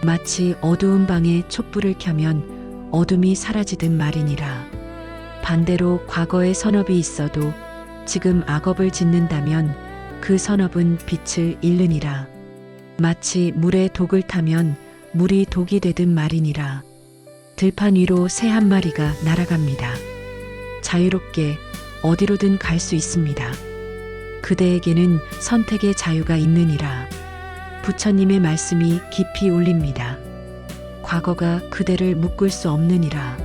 마치 어두운 방에 촛불을 켜면 어둠이 사라지듯 말이니라. 반대로 과거에 선업이 있어도 지금 악업을 짓는다면 그 선업은 빛을 잃느니라. 마치 물에 독을 타면 물이 독이 되듯 말이니라. 들판 위로 새 한 마리가 날아갑니다. 자유롭게 어디로든 갈 수 있습니다. 그대에게는 선택의 자유가 있느니라. 부처님의 말씀이 깊이 울립니다. 과거가 그대를 묶을 수 없느니라.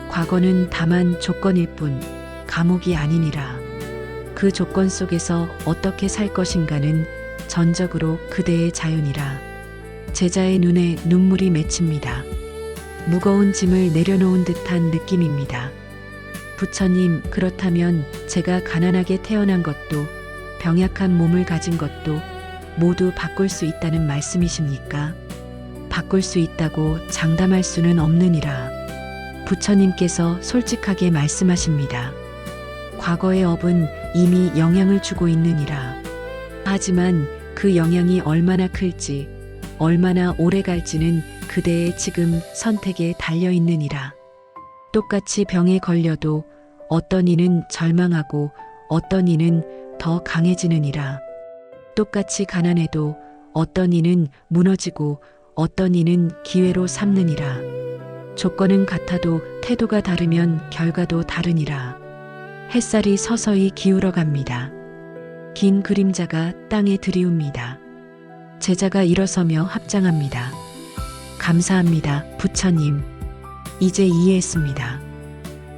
과거는 다만 조건일 뿐 감옥이 아니니라. 그 조건 속에서 어떻게 살 것인가는 전적으로 그대의 자유니라. 제자의 눈에 눈물이 맺힙니다. 무거운 짐을 내려놓은 듯한 느낌입니다. 부처님, 그렇다면 제가 가난하게 태어난 것도 병약한 몸을 가진 것도 모두 바꿀 수 있다는 말씀이십니까? 바꿀 수 있다고 장담할 수는 없느니라. 부처님께서 솔직하게 말씀하십니다. 과거의 업은 이미 영향을 주고 있느니라. 하지만 그 영향이 얼마나 클지, 얼마나 오래 갈지는 그대의 지금 선택에 달려 있느니라. 똑같이 병에 걸려도 어떤 이는 절망하고 어떤 이는 더 강해지느니라. 똑같이 가난해도 어떤 이는 무너지고 어떤 이는 기회로 삼느니라. 조건은 같아도 태도가 다르면 결과도 다르니라. 햇살이 서서히 기울어 갑니다. 긴 그림자가 땅에 들이웁니다. 제자가 일어서며 합장합니다. 감사합니다, 부처님. 이제 이해했습니다.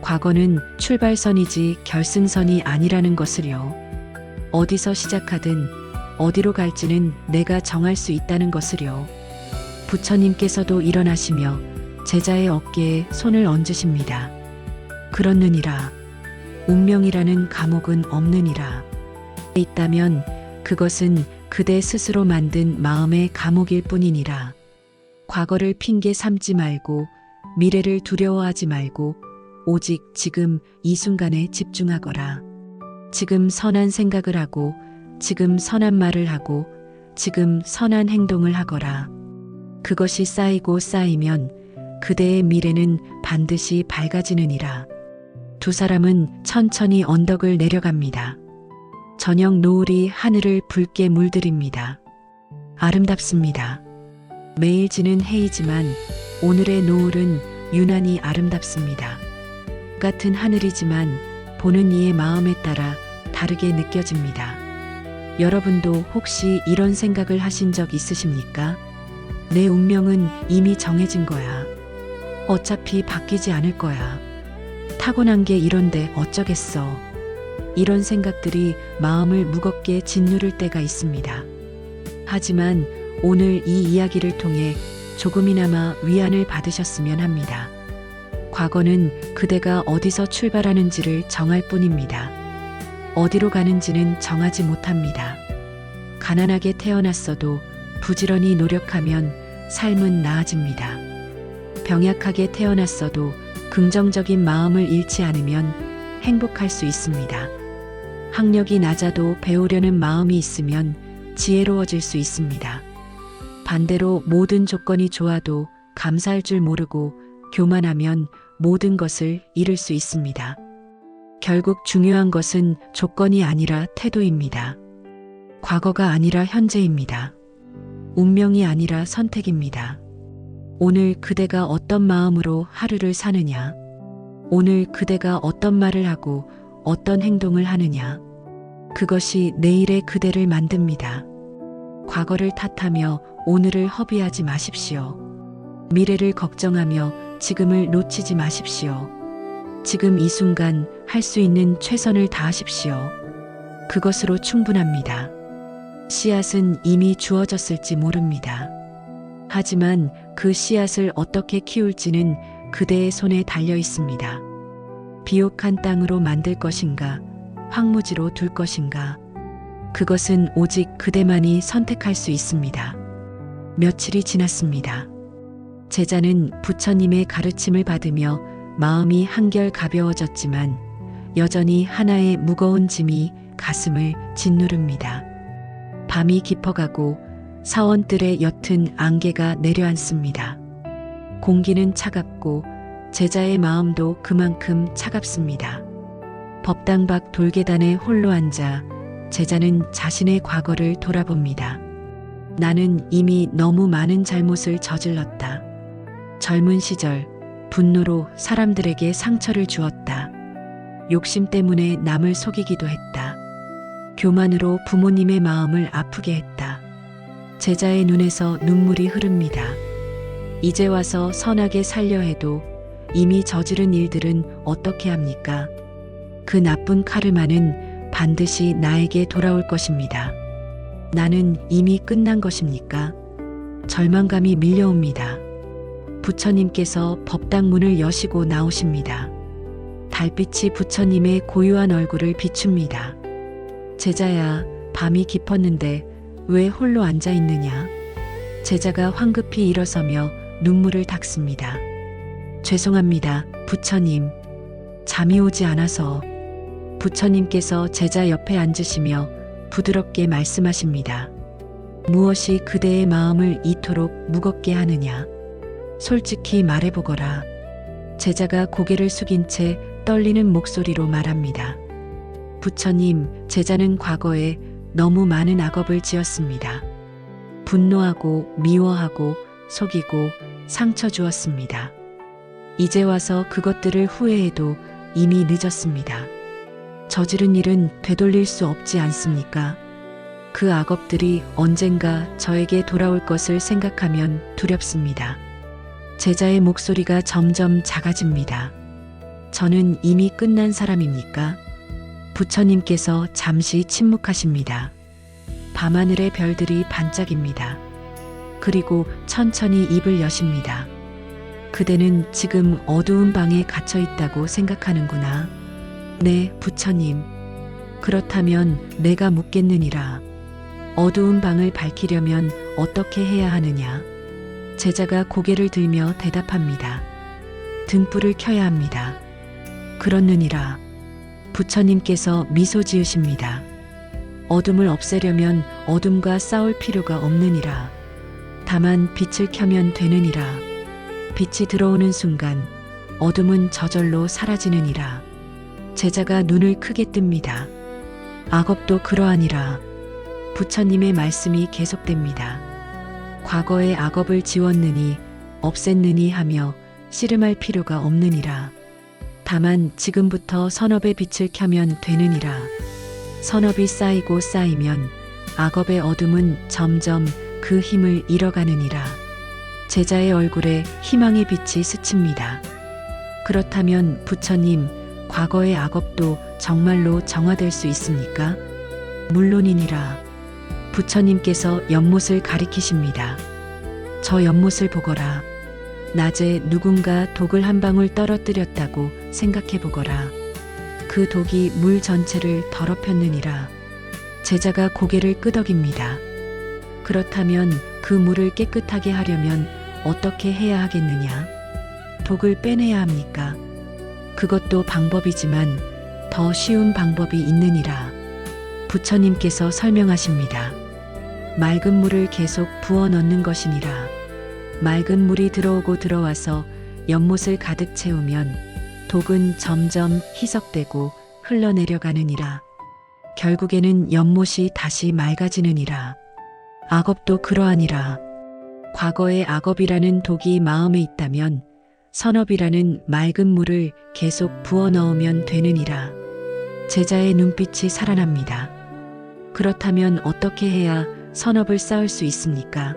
과거는 출발선이지 결승선이 아니라는 것을요. 어디서 시작하든 어디로 갈지는 내가 정할 수 있다는 것을요. 부처님께서도 일어나시며 제자의 어깨에 손을 얹으십니다. 그렇느니라. 운명이라는 감옥은 없느니라. 있다면 그것은 그대 스스로 만든 마음의 감옥일 뿐이니라. 과거를 핑계 삼지 말고 미래를 두려워하지 말고 오직 지금 이 순간에 집중하거라. 지금 선한 생각을 하고 지금 선한 말을 하고 지금 선한 행동을 하거라. 그것이 쌓이고 쌓이면 그대의 미래는 반드시 밝아지느니라. 두 사람은 천천히 언덕을 내려갑니다. 저녁 노을이 하늘을 붉게 물들입니다. 아름답습니다. 매일 지는 해이지만 오늘의 노을은 유난히 아름답습니다. 같은 하늘이지만 보는 이의 마음에 따라 다르게 느껴집니다. 여러분도 혹시 이런 생각을 하신 적 있으십니까? 내 운명은 이미 정해진 거야. 어차피 바뀌지 않을 거야. 타고난 게 이런데 어쩌겠어. 이런 생각들이 마음을 무겁게 짓누를 때가 있습니다. 하지만 오늘 이 이야기를 통해 조금이나마 위안을 받으셨으면 합니다. 과거는 그대가 어디서 출발하는지를 정할 뿐입니다. 어디로 가는지는 정하지 못합니다. 가난하게 태어났어도 부지런히 노력하면 삶은 나아집니다. 병약하게 태어났어도 긍정적인 마음을 잃지 않으면 행복할 수 있습니다. 학력이 낮아도 배우려는 마음이 있으면 지혜로워질 수 있습니다. 반대로 모든 조건이 좋아도 감사할 줄 모르고 교만하면 모든 것을 잃을 수 있습니다. 결국 중요한 것은 조건이 아니라 태도입니다. 과거가 아니라 현재입니다. 운명이 아니라 선택입니다. 오늘 그대가 어떤 마음으로 하루를 사느냐, 오늘 그대가 어떤 말을 하고 어떤 행동을 하느냐, 그것이 내일의 그대를 만듭니다. 과거를 탓하며 오늘을 허비하지 마십시오. 미래를 걱정하며 지금을 놓치지 마십시오. 지금 이 순간 할 수 있는 최선을 다하십시오. 그것으로 충분합니다. 씨앗은 이미 주어졌을지 모릅니다. 하지만 그 씨앗을 어떻게 키울지는 그대의 손에 달려 있습니다. 비옥한 땅으로 만들 것인가, 황무지로 둘 것인가, 그것은 오직 그대만이 선택할 수 있습니다. 며칠이 지났습니다. 제자는 부처님의 가르침을 받으며 마음이 한결 가벼워졌지만 여전히 하나의 무거운 짐이 가슴을 짓누릅니다. 밤이 깊어가고 사원들의 옅은 안개가 내려앉습니다. 공기는 차갑고 제자의 마음도 그만큼 차갑습니다. 법당 밖 돌계단에 홀로 앉아 제자는 자신의 과거를 돌아봅니다. 나는 이미 너무 많은 잘못을 저질렀다. 젊은 시절 분노로 사람들에게 상처를 주었다. 욕심 때문에 남을 속이기도 했다. 교만으로 부모님의 마음을 아프게 했다. 제자의 눈에서 눈물이 흐릅니다. 이제 와서 선하게 살려 해도 이미 저지른 일들은 어떻게 합니까? 그 나쁜 카르마는 반드시 나에게 돌아올 것입니다. 나는 이미 끝난 것입니까? 절망감이 밀려옵니다. 부처님께서 법당 문을 여시고 나오십니다. 달빛이 부처님의 고요한 얼굴을 비춥니다. 제자야, 밤이 깊었는데 왜 홀로 앉아 있느냐? 제자가 황급히 일어서며 눈물을 닦습니다. 죄송합니다, 부처님. 잠이 오지 않아서. 부처님께서 제자 옆에 앉으시며 부드럽게 말씀하십니다. 무엇이 그대의 마음을 이토록 무겁게 하느냐? 솔직히 말해보거라. 제자가 고개를 숙인 채 떨리는 목소리로 말합니다. 부처님, 제자는 과거에 너무 많은 악업을 지었습니다. 분노하고 미워하고 속이고 상처 주었습니다. 이제 와서 그것들을 후회해도 이미 늦었습니다. 저지른 일은 되돌릴 수 없지 않습니까? 그 악업들이 언젠가 저에게 돌아올 것을 생각하면 두렵습니다. 제자의 목소리가 점점 작아집니다. 저는 이미 끝난 사람입니까? 부처님께서 잠시 침묵하십니다. 밤하늘의 별들이 반짝입니다. 그리고 천천히 입을 여십니다. 그대는 지금 어두운 방에 갇혀 있다고 생각하는구나. 네, 부처님. 그렇다면 내가 묻겠느니라. 어두운 방을 밝히려면 어떻게 해야 하느냐? 제자가 고개를 들며 대답합니다. 등불을 켜야 합니다. 그렇느니라. 부처님께서 미소 지으십니다. 어둠을 없애려면 어둠과 싸울 필요가 없느니라. 다만 빛을 켜면 되느니라. 빛이 들어오는 순간 어둠은 저절로 사라지느니라. 제자가 눈을 크게 뜹니다. 악업도 그러하니라. 부처님의 말씀이 계속됩니다. 과거의 악업을 지웠느니 없앴느니 하며 씨름할 필요가 없느니라. 다만 지금부터 선업의 빛을 켜면 되느니라. 선업이 쌓이고 쌓이면 악업의 어둠은 점점 그 힘을 잃어가느니라. 제자의 얼굴에 희망의 빛이 스칩니다. 그렇다면 부처님, 과거의 악업도 정말로 정화될 수 있습니까? 물론이니라. 부처님께서 연못을 가리키십니다. 저 연못을 보거라. 낮에 누군가 독을 한 방울 떨어뜨렸다고 생각해 보거라. 그 독이 물 전체를 더럽혔느니라. 제자가 고개를 끄덕입니다. 그렇다면 그 물을 깨끗하게 하려면 어떻게 해야 하겠느냐? 독을 빼내야 합니까? 그것도 방법이지만 더 쉬운 방법이 있느니라. 부처님께서 설명하십니다. 맑은 물을 계속 부어 넣는 것이니라. 맑은 물이 들어오고 들어와서 연못을 가득 채우면 독은 점점 희석되고 흘러내려가느니라. 결국에는 연못이 다시 맑아지느니라. 악업도 그러하니라. 과거의 악업이라는 독이 마음에 있다면 선업이라는 맑은 물을 계속 부어 넣으면 되느니라. 제자의 눈빛이 살아납니다. 그렇다면 어떻게 해야 선업을 쌓을 수 있습니까?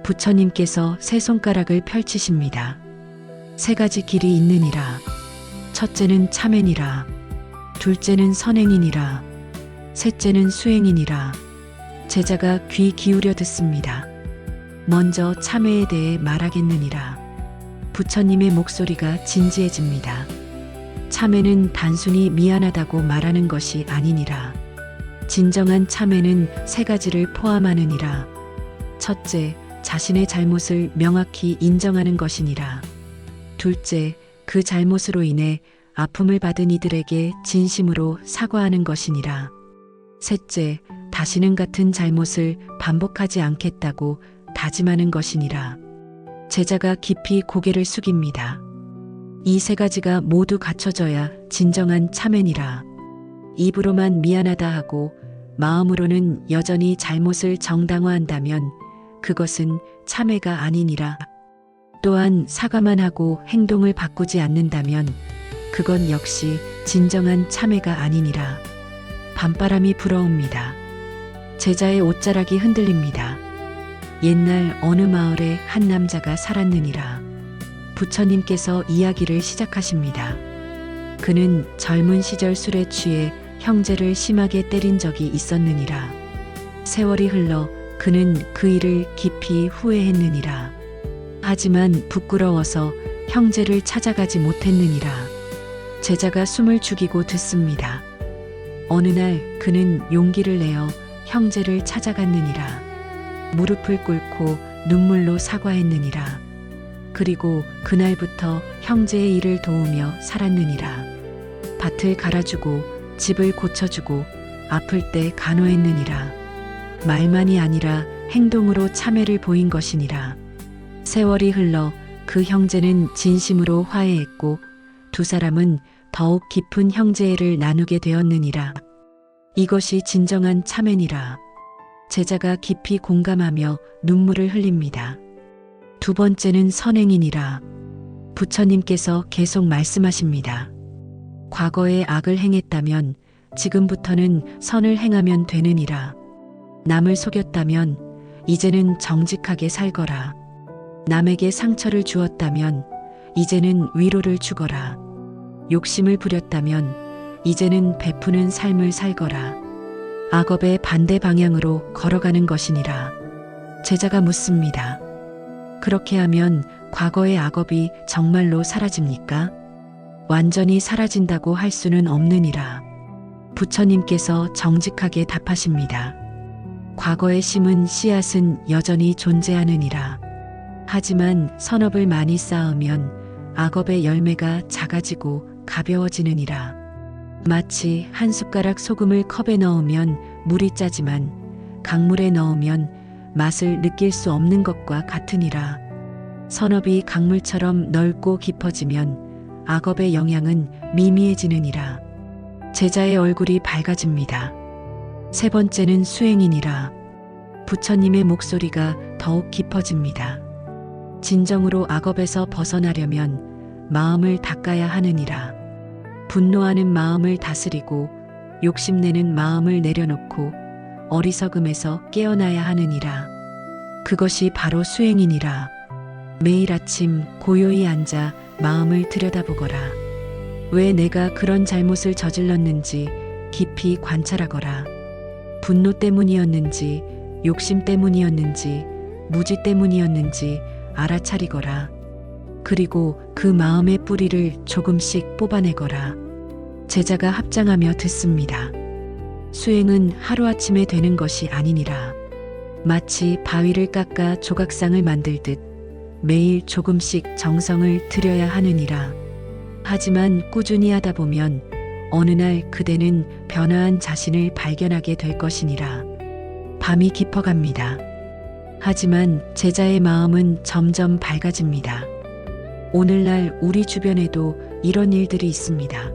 부처님께서 세 손가락을 펼치십니다. 세 가지 길이 있느니라. 첫째는 참회니라. 둘째는 선행이니라. 셋째는 수행이니라. 제자가 귀 기울여 듣습니다. 먼저 참회에 대해 말하겠느니라. 부처님의 목소리가 진지해집니다. 참회는 단순히 미안하다고 말하는 것이 아니니라. 진정한 참회는 세 가지를 포함하느니라. 첫째, 자신의 잘못을 명확히 인정하는 것이니라. 둘째, 그 잘못으로 인해 아픔을 받은 이들에게 진심으로 사과하는 것이니라. 셋째, 다시는 같은 잘못을 반복하지 않겠다고 다짐하는 것이니라. 제자가 깊이 고개를 숙입니다. 이 세 가지가 모두 갖춰져야 진정한 참회니라. 입으로만 미안하다 하고 마음으로는 여전히 잘못을 정당화한다면 그것은 참회가 아니니라. 또한 사과만 하고 행동을 바꾸지 않는다면 그건 역시 진정한 참회가 아니니라. 밤바람이 불어옵니다. 제자의 옷자락이 흔들립니다. 옛날 어느 마을에 한 남자가 살았느니라. 부처님께서 이야기를 시작하십니다. 그는 젊은 시절 술에 취해 형제를 심하게 때린 적이 있었느니라. 세월이 흘러 그는 그 일을 깊이 후회했느니라. 하지만 부끄러워서 형제를 찾아가지 못했느니라. 제자가 숨을 죽이고 듣습니다. 어느 날 그는 용기를 내어 형제를 찾아갔느니라. 무릎을 꿇고 눈물로 사과했느니라. 그리고 그날부터 형제의 일을 도우며 살았느니라. 밭을 갈아주고 집을 고쳐주고 아플 때 간호했느니라. 말만이 아니라 행동으로 참회를 보인 것이니라. 세월이 흘러 그 형제는 진심으로 화해했고 두 사람은 더욱 깊은 형제애를 나누게 되었느니라. 이것이 진정한 참회니라. 제자가 깊이 공감하며 눈물을 흘립니다. 두 번째는 선행이니라. 부처님께서 계속 말씀하십니다. 과거에 악을 행했다면 지금부터는 선을 행하면 되느니라. 남을 속였다면 이제는 정직하게 살거라. 남에게 상처를 주었다면 이제는 위로를 주거라. 욕심을 부렸다면 이제는 베푸는 삶을 살거라. 악업의 반대 방향으로 걸어가는 것이니라. 제자가 묻습니다. 그렇게 하면 과거의 악업이 정말로 사라집니까? 완전히 사라진다고 할 수는 없느니라. 부처님께서 정직하게 답하십니다. 과거에 심은 씨앗은 여전히 존재하느니라. 하지만 선업을 많이 쌓으면 악업의 열매가 작아지고 가벼워지느니라. 마치 한 숟가락 소금을 컵에 넣으면 물이 짜지만 강물에 넣으면 맛을 느낄 수 없는 것과 같으니라. 선업이 강물처럼 넓고 깊어지면 악업의 영향은 미미해지느니라. 제자의 얼굴이 밝아집니다. 세 번째는 수행이니라. 부처님의 목소리가 더욱 깊어집니다. 진정으로 악업에서 벗어나려면 마음을 닦아야 하느니라. 분노하는 마음을 다스리고 욕심내는 마음을 내려놓고 어리석음에서 깨어나야 하느니라. 그것이 바로 수행이니라. 매일 아침 고요히 앉아 마음을 들여다보거라. 왜 내가 그런 잘못을 저질렀는지 깊이 관찰하거라. 분노 때문이었는지, 욕심 때문이었는지, 무지 때문이었는지 알아차리거라. 그리고 그 마음의 뿌리를 조금씩 뽑아내거라. 제자가 합장하며 듣습니다. 수행은 하루아침에 되는 것이 아니니라. 마치 바위를 깎아 조각상을 만들듯 매일 조금씩 정성을 들여야 하느니라. 하지만 꾸준히 하다 보면 어느 날 그대는 변화한 자신을 발견하게 될 것이니라. 밤이 깊어갑니다. 하지만 제자의 마음은 점점 밝아집니다. 오늘날 우리 주변에도 이런 일들이 있습니다.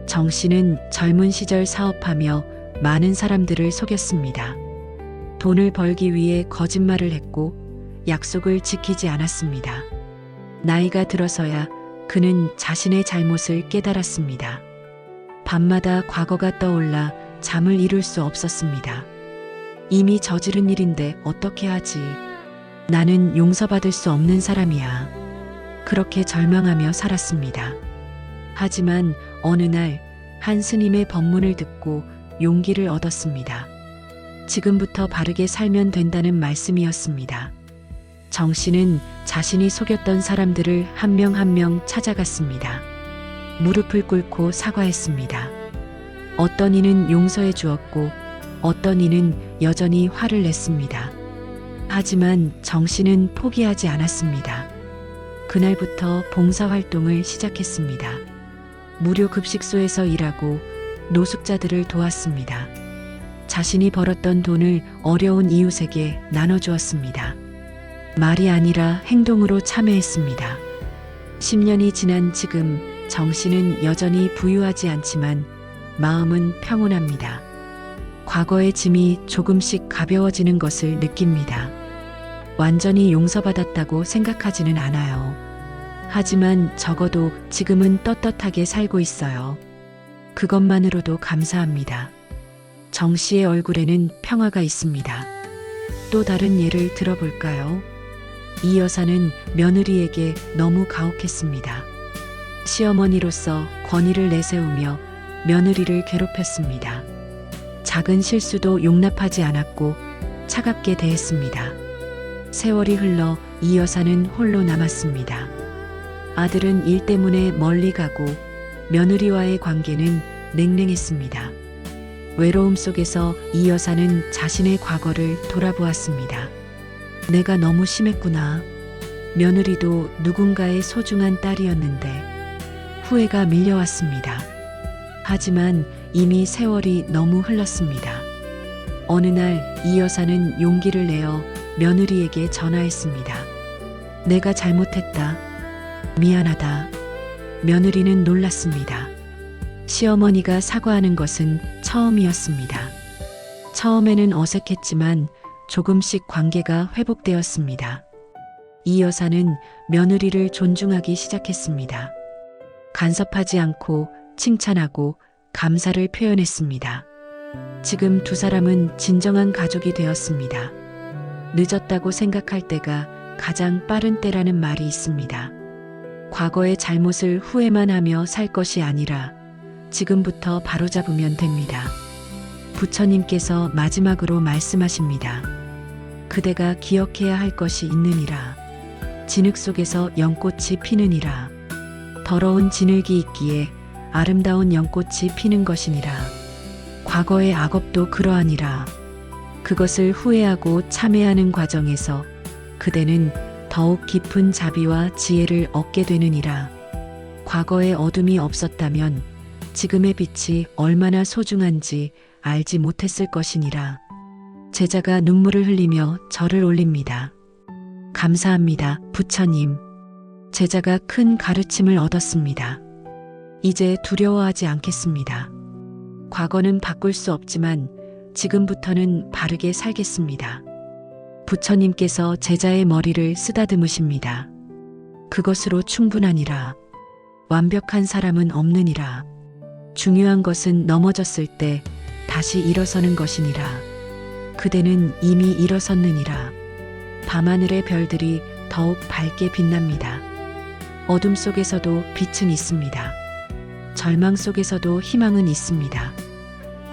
정 씨는 젊은 시절 사업하며 많은 사람들을 속였습니다. 돈을 벌기 위해 거짓말을 했고 약속을 지키지 않았습니다. 나이가 들어서야 그는 자신의 잘못을 깨달았습니다. 밤마다 과거가 떠올라 잠을 이룰 수 없었습니다. 이미 저지른 일인데 어떻게 하지? 나는 용서받을 수 없는 사람이야. 그렇게 절망하며 살았습니다. 하지만 어느 날 한 스님의 법문을 듣고 용기를 얻었습니다. 지금부터 바르게 살면 된다는 말씀이었습니다. 정 씨는 자신이 속였던 사람들을 한 명 한 명 찾아갔습니다. 무릎을 꿇고 사과했습니다. 어떤 이는 용서해 주었고 어떤 이는 여전히 화를 냈습니다. 하지만 정 씨는 포기하지 않았습니다. 그날부터 봉사활동을 시작했습니다. 무료 급식소에서 일하고 노숙자들을 도왔습니다. 자신이 벌었던 돈을 어려운 이웃에게 나눠주었습니다. 말이 아니라 행동으로 참여했습니다. 10년이 지난 지금 정 씨는 여전히 부유하지 않지만 마음은 평온합니다. 과거의 짐이 조금씩 가벼워지는 것을 느낍니다. 완전히 용서받았다고 생각하지는 않아요. 하지만 적어도 지금은 떳떳하게 살고 있어요. 그것만으로도 감사합니다. 정 씨의 얼굴에는 평화가 있습니다. 또 다른 예를 들어볼까요? 이 여사는 며느리에게 너무 가혹했습니다. 시어머니로서 권위를 내세우며 며느리를 괴롭혔습니다. 작은 실수도 용납하지 않았고 차갑게 대했습니다. 세월이 흘러 이 여사는 홀로 남았습니다. 아들은 일 때문에 멀리 가고 며느리와의 관계는 냉랭했습니다. 외로움 속에서 이 여사는 자신의 과거를 돌아보았습니다. 내가 너무 심했구나. 며느리도 누군가의 소중한 딸이었는데 후회가 밀려왔습니다. 하지만 이미 세월이 너무 흘렀습니다. 어느 날 이 여사는 용기를 내어 며느리에게 전화했습니다. 내가 잘못했다. 미안하다. 며느리는 놀랐습니다. 시어머니가 사과하는 것은 처음이었습니다. 처음에는 어색했지만 조금씩 관계가 회복되었습니다. 이 여사는 며느리를 존중하기 시작했습니다. 간섭하지 않고 칭찬하고 감사를 표현했습니다. 지금 두 사람은 진정한 가족이 되었습니다. 늦었다고 생각할 때가 가장 빠른 때라는 말이 있습니다. 과거의 잘못을 후회만 하며 살 것이 아니라 지금부터 바로잡으면 됩니다. 부처님께서 마지막으로 말씀하십니다. 그대가 기억해야 할 것이 있느니라. 진흙 속에서 연꽃이 피느니라. 더러운 진흙이 있기에 아름다운 연꽃이 피는 것이니라. 과거의 악업도 그러하니라. 그것을 후회하고 참회하는 과정에서 그대는 더욱 깊은 자비와 지혜를 얻게 되느니라. 과거의 어둠이 없었다면 지금의 빛이 얼마나 소중한지 알지 못했을 것이니라. 제자가 눈물을 흘리며 절을 올립니다. 감사합니다, 부처님. 제자가 큰 가르침을 얻었습니다. 이제 두려워하지 않겠습니다. 과거는 바꿀 수 없지만 지금부터는 바르게 살겠습니다. 부처님께서 제자의 머리를 쓰다듬으십니다. 그것으로 충분하니라. 완벽한 사람은 없느니라. 중요한 것은 넘어졌을 때 다시 일어서는 것이니라. 그대는 이미 일어섰느니라. 밤하늘의 별들이 더욱 밝게 빛납니다. 어둠 속에서도 빛은 있습니다. 절망 속에서도 희망은 있습니다.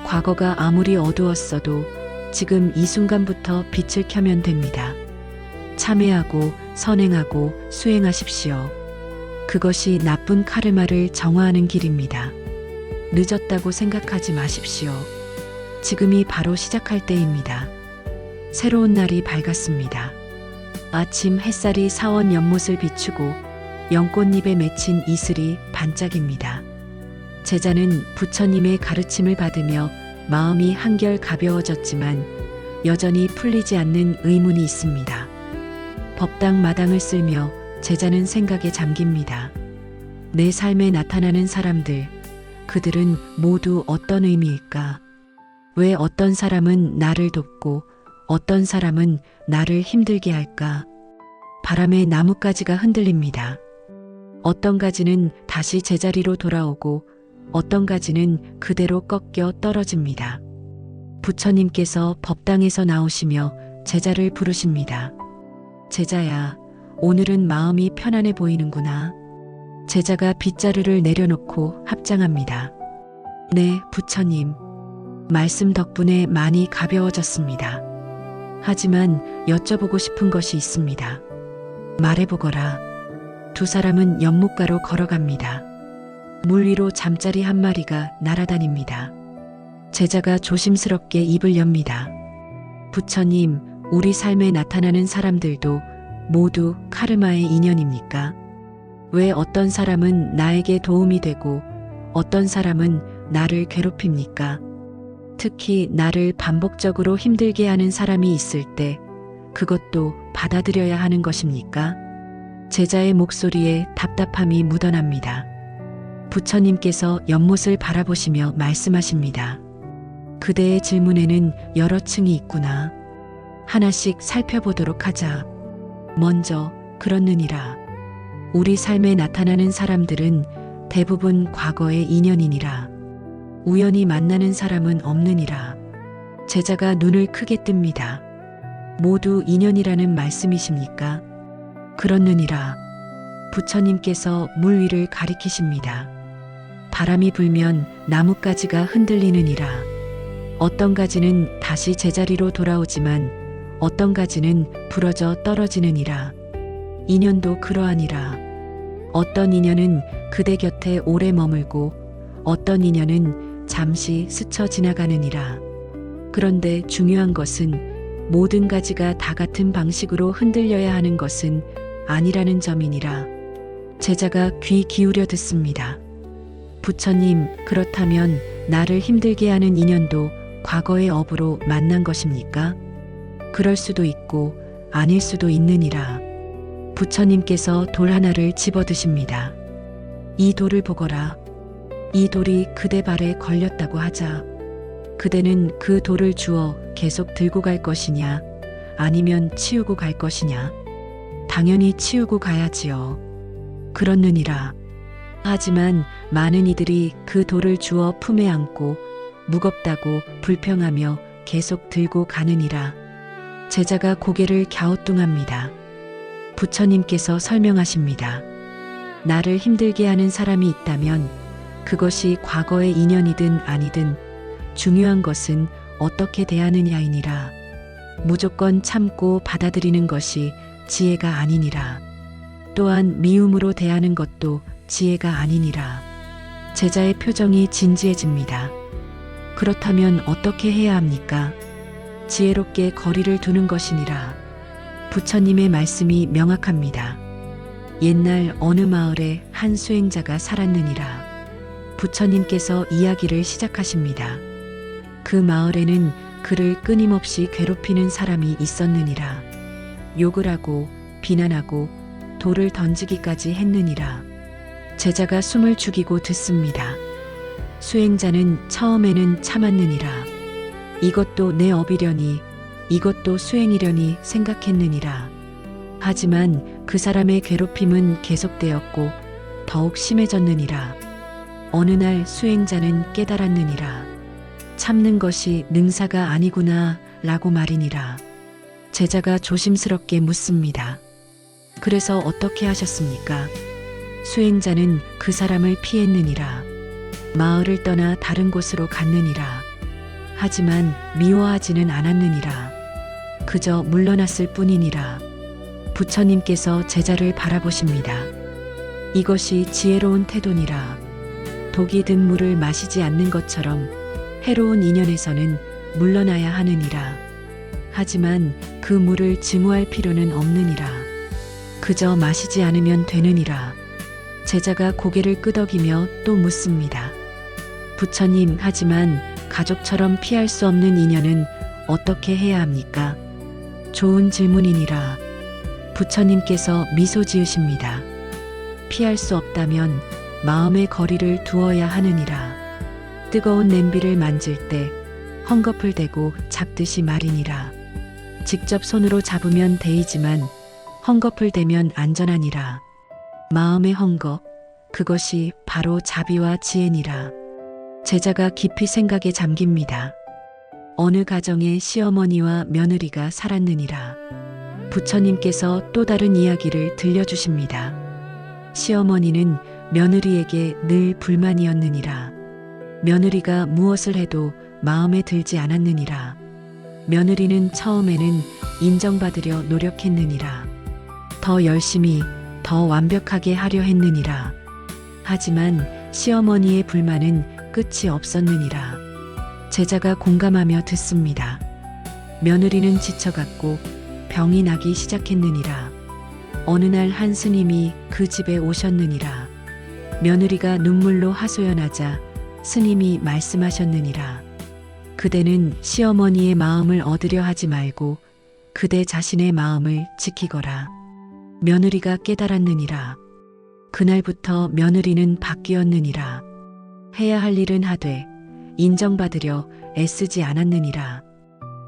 과거가 아무리 어두웠어도 지금 이 순간부터 빛을 켜면 됩니다. 참회하고 선행하고 수행하십시오. 그것이 나쁜 카르마를 정화하는 길입니다. 늦었다고 생각하지 마십시오. 지금이 바로 시작할 때입니다. 새로운 날이 밝았습니다. 아침 햇살이 사원 연못을 비추고 연꽃잎에 맺힌 이슬이 반짝입니다. 제자는 부처님의 가르침을 받으며 마음이 한결 가벼워졌지만 여전히 풀리지 않는 의문이 있습니다. 법당 마당을 쓸며 제자는 생각에 잠깁니다. 내 삶에 나타나는 사람들, 그들은 모두 어떤 의미일까? 왜 어떤 사람은 나를 돕고 어떤 사람은 나를 힘들게 할까? 바람에 나뭇가지가 흔들립니다. 어떤 가지는 다시 제자리로 돌아오고 어떤 가지는 그대로 꺾여 떨어집니다. 부처님께서 법당에서 나오시며 제자를 부르십니다. 제자야, 오늘은 마음이 편안해 보이는구나. 제자가 빗자루를 내려놓고 합장합니다. 네, 부처님. 말씀 덕분에 많이 가벼워졌습니다. 하지만 여쭤보고 싶은 것이 있습니다. 말해보거라. 두 사람은 연못가로 걸어갑니다. 물 위로 잠자리 한 마리가 날아다닙니다. 제자가 조심스럽게 입을 엽니다. 부처님, 우리 삶에 나타나는 사람들도 모두 카르마의 인연입니까? 왜 어떤 사람은 나에게 도움이 되고 어떤 사람은 나를 괴롭힙니까? 특히 나를 반복적으로 힘들게 하는 사람이 있을 때 그것도 받아들여야 하는 것입니까? 제자의 목소리에 답답함이 묻어납니다. 부처님께서 연못을 바라보시며 말씀하십니다. 그대의 질문에는 여러 층이 있구나. 하나씩 살펴보도록 하자. 먼저 그렇느니라. 우리 삶에 나타나는 사람들은 대부분 과거의 인연이니라. 우연히 만나는 사람은 없느니라. 제자가 눈을 크게 뜹니다. 모두 인연이라는 말씀이십니까? 그렇느니라. 부처님께서 물 위를 가리키십니다. 바람이 불면 나뭇가지가 흔들리느니라. 어떤 가지는 다시 제자리로 돌아오지만 어떤 가지는 부러져 떨어지느니라. 인연도 그러하니라. 어떤 인연은 그대 곁에 오래 머물고 어떤 인연은 잠시 스쳐 지나가느니라. 그런데 중요한 것은 모든 가지가 다 같은 방식으로 흔들려야 하는 것은 아니라는 점이니라. 제자가 귀 기울여 듣습니다. 부처님, 그렇다면 나를 힘들게 하는 인연도 과거의 업으로 만난 것입니까? 그럴 수도 있고 아닐 수도 있느니라. 부처님께서 돌 하나를 집어드십니다. 이 돌을 보거라. 이 돌이 그대 발에 걸렸다고 하자. 그대는 그 돌을 주워 계속 들고 갈 것이냐, 아니면 치우고 갈 것이냐? 당연히 치우고 가야지요. 그렇느니라. 하지만 많은 이들이 그 돌을 주워 품에 안고 무겁다고 불평하며 계속 들고 가느니라. 제자가 고개를 갸우뚱합니다. 부처님께서 설명하십니다. 나를 힘들게 하는 사람이 있다면 그것이 과거의 인연이든 아니든 중요한 것은 어떻게 대하느냐이니라. 무조건 참고 받아들이는 것이 지혜가 아니니라. 또한 미움으로 대하는 것도 지혜가 아니니라. 제자의 표정이 진지해집니다. 그렇다면 어떻게 해야 합니까? 지혜롭게 거리를 두는 것이니라. 부처님의 말씀이 명확합니다. 옛날 어느 마을에 한 수행자가 살았느니라. 부처님께서 이야기를 시작하십니다. 그 마을에는 그를 끊임없이 괴롭히는 사람이 있었느니라. 욕을 하고 비난하고 돌을 던지기까지 했느니라. 제자가 숨을 죽이고 듣습니다. 수행자는 처음에는 참았느니라. 이것도 내 업이려니, 이것도 수행이려니 생각했느니라. 하지만 그 사람의 괴롭힘은 계속되었고 더욱 심해졌느니라. 어느 날 수행자는 깨달았느니라. 참는 것이 능사가 아니구나 라고 말이니라. 제자가 조심스럽게 묻습니다. 그래서 어떻게 하셨습니까? 수행자는 그 사람을 피했느니라. 마을을 떠나 다른 곳으로 갔느니라. 하지만 미워하지는 않았느니라. 그저 물러났을 뿐이니라. 부처님께서 제자를 바라보십니다. 이것이 지혜로운 태도니라. 독이 든 물을 마시지 않는 것처럼 해로운 인연에서는 물러나야 하느니라. 하지만 그 물을 증오할 필요는 없느니라. 그저 마시지 않으면 되느니라. 제자가 고개를 끄덕이며 또 묻습니다. 부처님, 하지만 가족처럼 피할 수 없는 인연은 어떻게 해야 합니까? 좋은 질문이니라. 부처님께서 미소 지으십니다. 피할 수 없다면 마음의 거리를 두어야 하느니라. 뜨거운 냄비를 만질 때 헝겊을 대고 잡듯이 말이니라. 직접 손으로 잡으면 데이지만 헝겊을 대면 안전하니라. 마음의 헝겊, 그것이 바로 자비와 지혜니라. 제자가 깊이 생각에 잠깁니다. 어느 가정에 시어머니와 며느리가 살았느니라. 부처님께서 또 다른 이야기를 들려주십니다. 시어머니는 며느리에게 늘 불만이었느니라. 며느리가 무엇을 해도 마음에 들지 않았느니라. 며느리는 처음에는 인정받으려 노력했느니라. 더 열심히, 더 완벽하게 하려 했느니라. 하지만 시어머니의 불만은 끝이 없었느니라. 제자가 공감하며 듣습니다. 며느리는 지쳐갔고 병이 나기 시작했느니라. 어느 날 한 스님이 그 집에 오셨느니라. 며느리가 눈물로 하소연하자 스님이 말씀하셨느니라. 그대는 시어머니의 마음을 얻으려 하지 말고 그대 자신의 마음을 지키거라. 며느리가 깨달았느니라. 그날부터 며느리는 바뀌었느니라. 해야 할 일은 하되 인정받으려 애쓰지 않았느니라.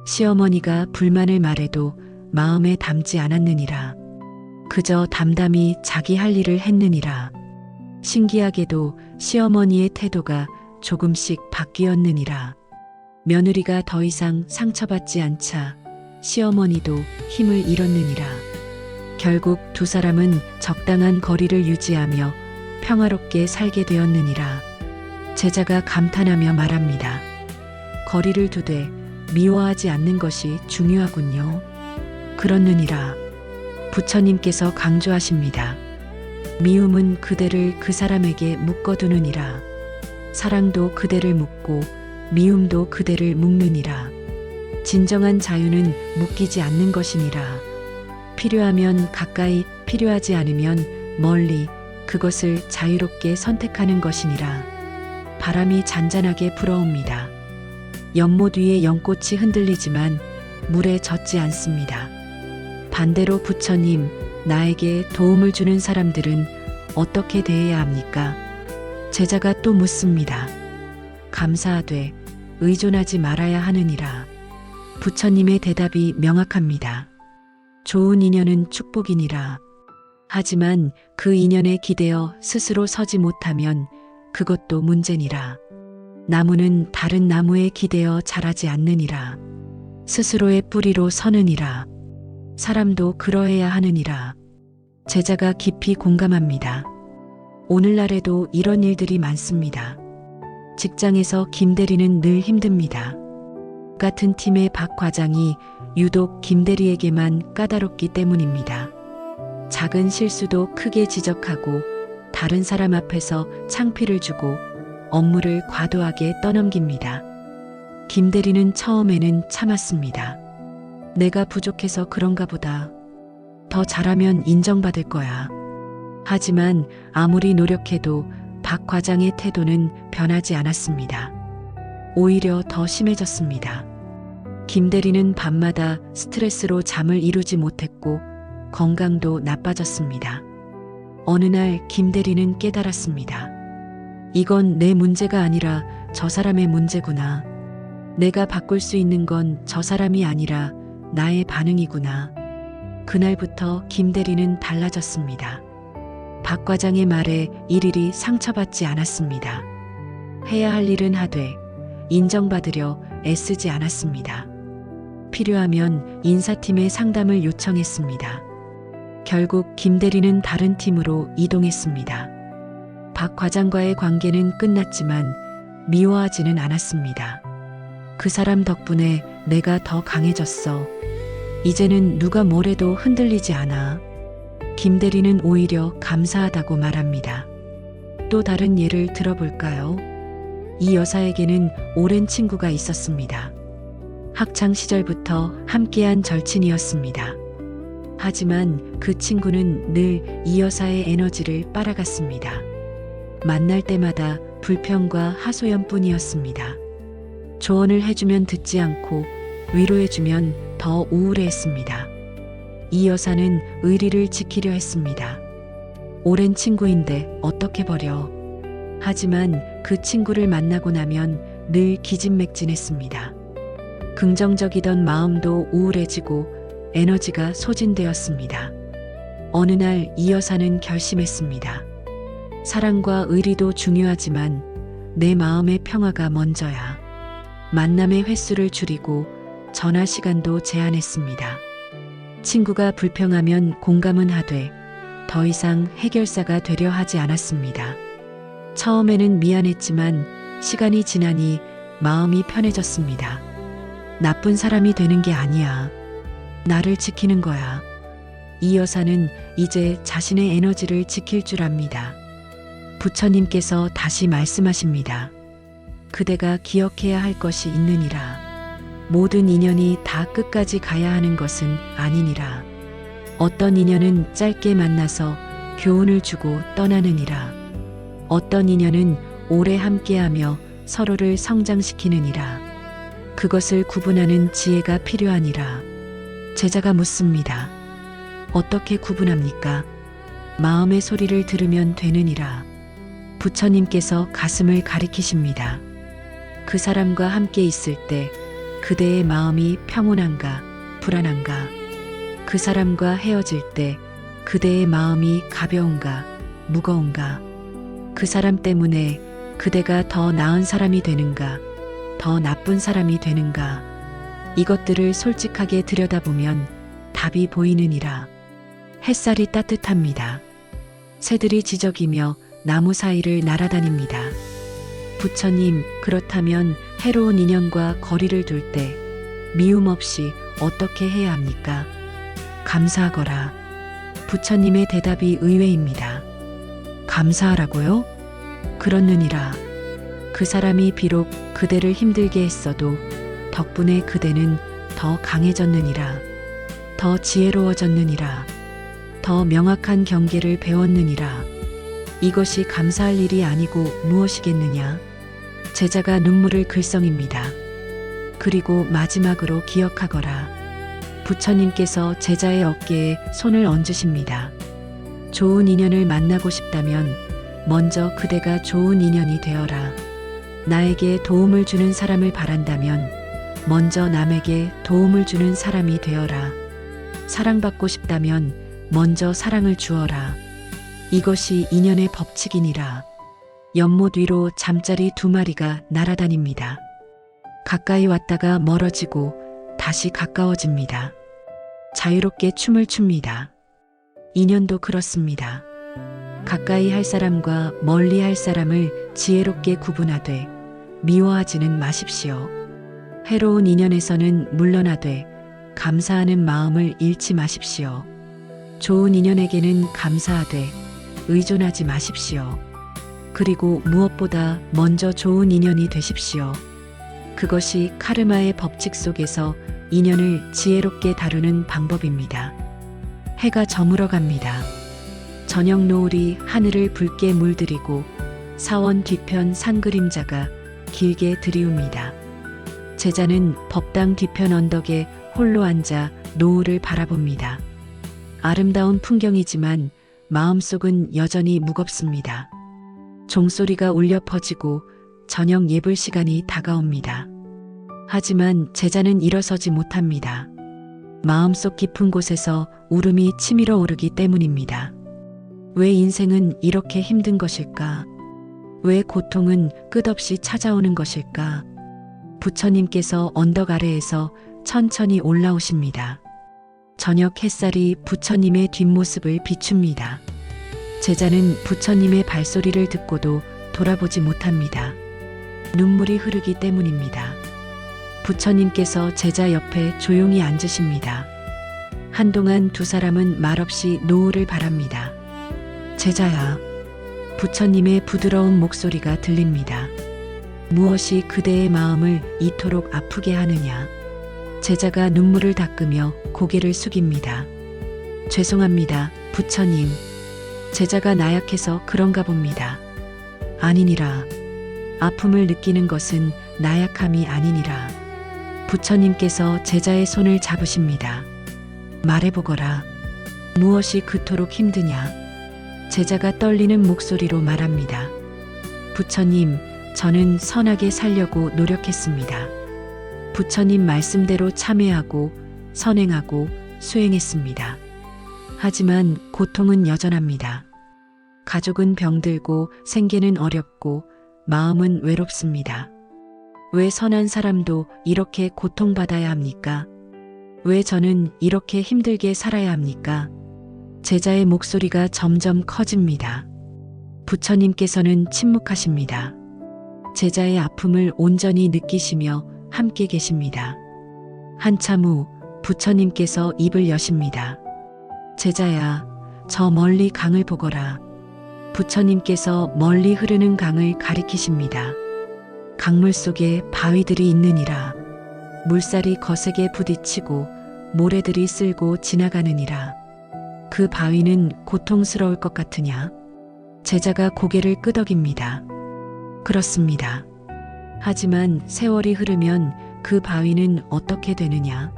시어머니가 불만을 말해도 마음에 담지 않았느니라. 그저 담담히 자기 할 일을 했느니라. 신기하게도 시어머니의 태도가 조금씩 바뀌었느니라. 며느리가 더 이상 상처받지 않자 시어머니도 힘을 잃었느니라. 결국 두 사람은 적당한 거리를 유지하며 평화롭게 살게 되었느니라. 제자가 감탄하며 말합니다. 거리를 두되 미워하지 않는 것이 중요하군요. 그렇느니라. 부처님께서 강조하십니다. 미움은 그대를 그 사람에게 묶어두느니라. 사랑도 그대를 묶고 미움도 그대를 묶느니라. 진정한 자유는 묶이지 않는 것이니라. 필요하면 가까이, 필요하지 않으면 멀리, 그것을 자유롭게 선택하는 것이니라. 바람이 잔잔하게 불어옵니다. 연못 위에 연꽃이 흔들리지만 물에 젖지 않습니다. 반대로 부처님, 나에게 도움을 주는 사람들은 어떻게 대해야 합니까? 제자가 또 묻습니다. 감사하되 의존하지 말아야 하느니라. 부처님의 대답이 명확합니다. 좋은 인연은 축복이니라. 하지만 그 인연에 기대어 스스로 서지 못하면 그것도 문제니라. 나무는 다른 나무에 기대어 자라지 않느니라. 스스로의 뿌리로 서느니라. 사람도 그러해야 하느니라. 제자가 깊이 공감합니다. 오늘날에도 이런 일들이 많습니다. 직장에서 김 대리는 늘 힘듭니다. 같은 팀의 박 과장이 유독 김 대리에게만 까다롭기 때문입니다. 작은 실수도 크게 지적하고 다른 사람 앞에서 창피를 주고 업무를 과도하게 떠넘깁니다. 김 대리는 처음에는 참았습니다. 내가 부족해서 그런가 보다. 더 잘하면 인정받을 거야. 하지만 아무리 노력해도 박 과장의 태도는 변하지 않았습니다. 오히려 더 심해졌습니다. 김 대리는 밤마다 스트레스로 잠을 이루지 못했고 건강도 나빠졌습니다. 어느 날 김 대리는 깨달았습니다. 이건 내 문제가 아니라 저 사람의 문제구나. 내가 바꿀 수 있는 건 저 사람이 아니라 나의 반응이구나. 그날부터 김 대리는 달라졌습니다. 박 과장의 말에 일일이 상처받지 않았습니다. 해야 할 일은 하되 인정받으려 애쓰지 않았습니다. 필요하면 인사팀에 상담을 요청했습니다. 결국 김 대리는 다른 팀으로 이동했습니다. 박 과장과의 관계는 끝났지만 미워하지는 않았습니다. 그 사람 덕분에 내가 더 강해졌어. 이제는 누가 뭐래도 흔들리지 않아. 김 대리는 오히려 감사하다고 말합니다. 또 다른 예를 들어볼까요? 이 여사에게는 오랜 친구가 있었습니다. 학창 시절부터 함께한 절친이었습니다. 하지만 그 친구는 늘 이 여사의 에너지를 빨아갔습니다. 만날 때마다 불평과 하소연뿐이었습니다. 조언을 해주면 듣지 않고 위로해주면 더 우울해했습니다. 이 여사는 의리를 지키려 했습니다. 오랜 친구인데 어떻게 버려. 하지만 그 친구를 만나고 나면 늘 기진맥진했습니다. 긍정적이던 마음도 우울해지고 에너지가 소진되었습니다. 어느 날 이 여사는 결심했습니다. 사랑과 의리도 중요하지만 내 마음의 평화가 먼저야. 만남의 횟수를 줄이고 전화 시간도 제한했습니다. 친구가 불평하면 공감은 하되 더 이상 해결사가 되려 하지 않았습니다. 처음에는 미안했지만 시간이 지나니 마음이 편해졌습니다. 나쁜 사람이 되는 게 아니야. 나를 지키는 거야. 이 여사는 이제 자신의 에너지를 지킬 줄 압니다. 부처님께서 다시 말씀하십니다. 그대가 기억해야 할 것이 있느니라. 모든 인연이 다 끝까지 가야 하는 것은 아니니라. 어떤 인연은 짧게 만나서 교훈을 주고 떠나느니라. 어떤 인연은 오래 함께하며 서로를 성장시키느니라. 그것을 구분하는 지혜가 필요하니라. 제자가 묻습니다. 어떻게 구분합니까? 마음의 소리를 들으면 되느니라. 부처님께서 가슴을 가리키십니다. 그 사람과 함께 있을 때 그대의 마음이 평온한가, 불안한가? 그 사람과 헤어질 때 그대의 마음이 가벼운가, 무거운가? 그 사람 때문에 그대가 더 나은 사람이 되는가, 더 나쁜 사람이 되는가? 이것들을 솔직하게 들여다보면 답이 보이느니라. 햇살이 따뜻합니다. 새들이 지저귀며 나무 사이를 날아다닙니다. 부처님, 그렇다면 해로운 인연과 거리를 둘 때 미움 없이 어떻게 해야 합니까? 감사하거라. 부처님의 대답이 의외입니다. 감사하라고요? 그렇느니라. 그 사람이 비록 그대를 힘들게 했어도 덕분에 그대는 더 강해졌느니라. 더 지혜로워졌느니라. 더 명확한 경계를 배웠느니라. 이것이 감사할 일이 아니고 무엇이겠느냐? 제자가 눈물을 글썽입니다. 그리고 마지막으로 기억하거라. 부처님께서 제자의 어깨에 손을 얹으십니다. 좋은 인연을 만나고 싶다면 먼저 그대가 좋은 인연이 되어라. 나에게 도움을 주는 사람을 바란다면 먼저 남에게 도움을 주는 사람이 되어라. 사랑받고 싶다면 먼저 사랑을 주어라. 이것이 인연의 법칙이니라. 연못 위로 잠자리 2마리가 날아다닙니다. 가까이 왔다가 멀어지고 다시 가까워집니다. 자유롭게 춤을 춥니다. 인연도 그렇습니다. 가까이 할 사람과 멀리 할 사람을 지혜롭게 구분하되 미워하지는 마십시오. 해로운 인연에서는 물러나되 감사하는 마음을 잃지 마십시오. 좋은 인연에게는 감사하되 의존하지 마십시오. 그리고 무엇보다 먼저 좋은 인연이 되십시오. 그것이 카르마의 법칙 속에서 인연을 지혜롭게 다루는 방법입니다. 해가 저물어 갑니다. 저녁 노을이 하늘을 붉게 물들이고 사원 뒤편 산 그림자가 길게 들이웁니다. 제자는 법당 뒤편 언덕에 홀로 앉아 노을을 바라봅니다. 아름다운 풍경이지만 마음속은 여전히 무겁습니다. 종소리가 울려 퍼지고 저녁 예불 시간이 다가옵니다. 하지만 제자는 일어서지 못합니다. 마음속 깊은 곳에서 울음이 치밀어 오르기 때문입니다. 왜 인생은 이렇게 힘든 것일까? 왜 고통은 끝없이 찾아오는 것일까? 부처님께서 언덕 아래에서 천천히 올라오십니다. 저녁 햇살이 부처님의 뒷모습을 비춥니다. 제자는 부처님의 발소리를 듣고도 돌아보지 못합니다. 눈물이 흐르기 때문입니다. 부처님께서 제자 옆에 조용히 앉으십니다. 한동안 2사람은 말없이 노을을 바랍니다. 제자야, 부처님의 부드러운 목소리가 들립니다. 무엇이 그대의 마음을 이토록 아프게 하느냐? 제자가 눈물을 닦으며 고개를 숙입니다. 죄송합니다, 부처님. 제자가 나약해서 그런가 봅니다. 아니니라. 아픔을 느끼는 것은 나약함이 아니니라. 부처님께서 제자의 손을 잡으십니다. 말해보거라. 무엇이 그토록 힘드냐? 제자가 떨리는 목소리로 말합니다. 부처님, 저는 선하게 살려고 노력했습니다. 부처님 말씀대로 참회하고 선행하고 수행했습니다. 하지만 고통은 여전합니다. 가족은 병들고 생계는 어렵고 마음은 외롭습니다. 왜 선한 사람도 이렇게 고통받아야 합니까? 왜 저는 이렇게 힘들게 살아야 합니까? 제자의 목소리가 점점 커집니다. 부처님께서는 침묵하십니다. 제자의 아픔을 온전히 느끼시며 함께 계십니다. 한참 후 부처님께서 입을 여십니다. 제자야, 저 멀리 강을 보거라. 부처님께서 멀리 흐르는 강을 가리키십니다. 강물 속에 바위들이 있느니라. 물살이 거세게 부딪히고 모래들이 쓸고 지나가느니라. 그 바위는 고통스러울 것 같으냐? 제자가 고개를 끄덕입니다. 그렇습니다. 하지만 세월이 흐르면 그 바위는 어떻게 되느냐?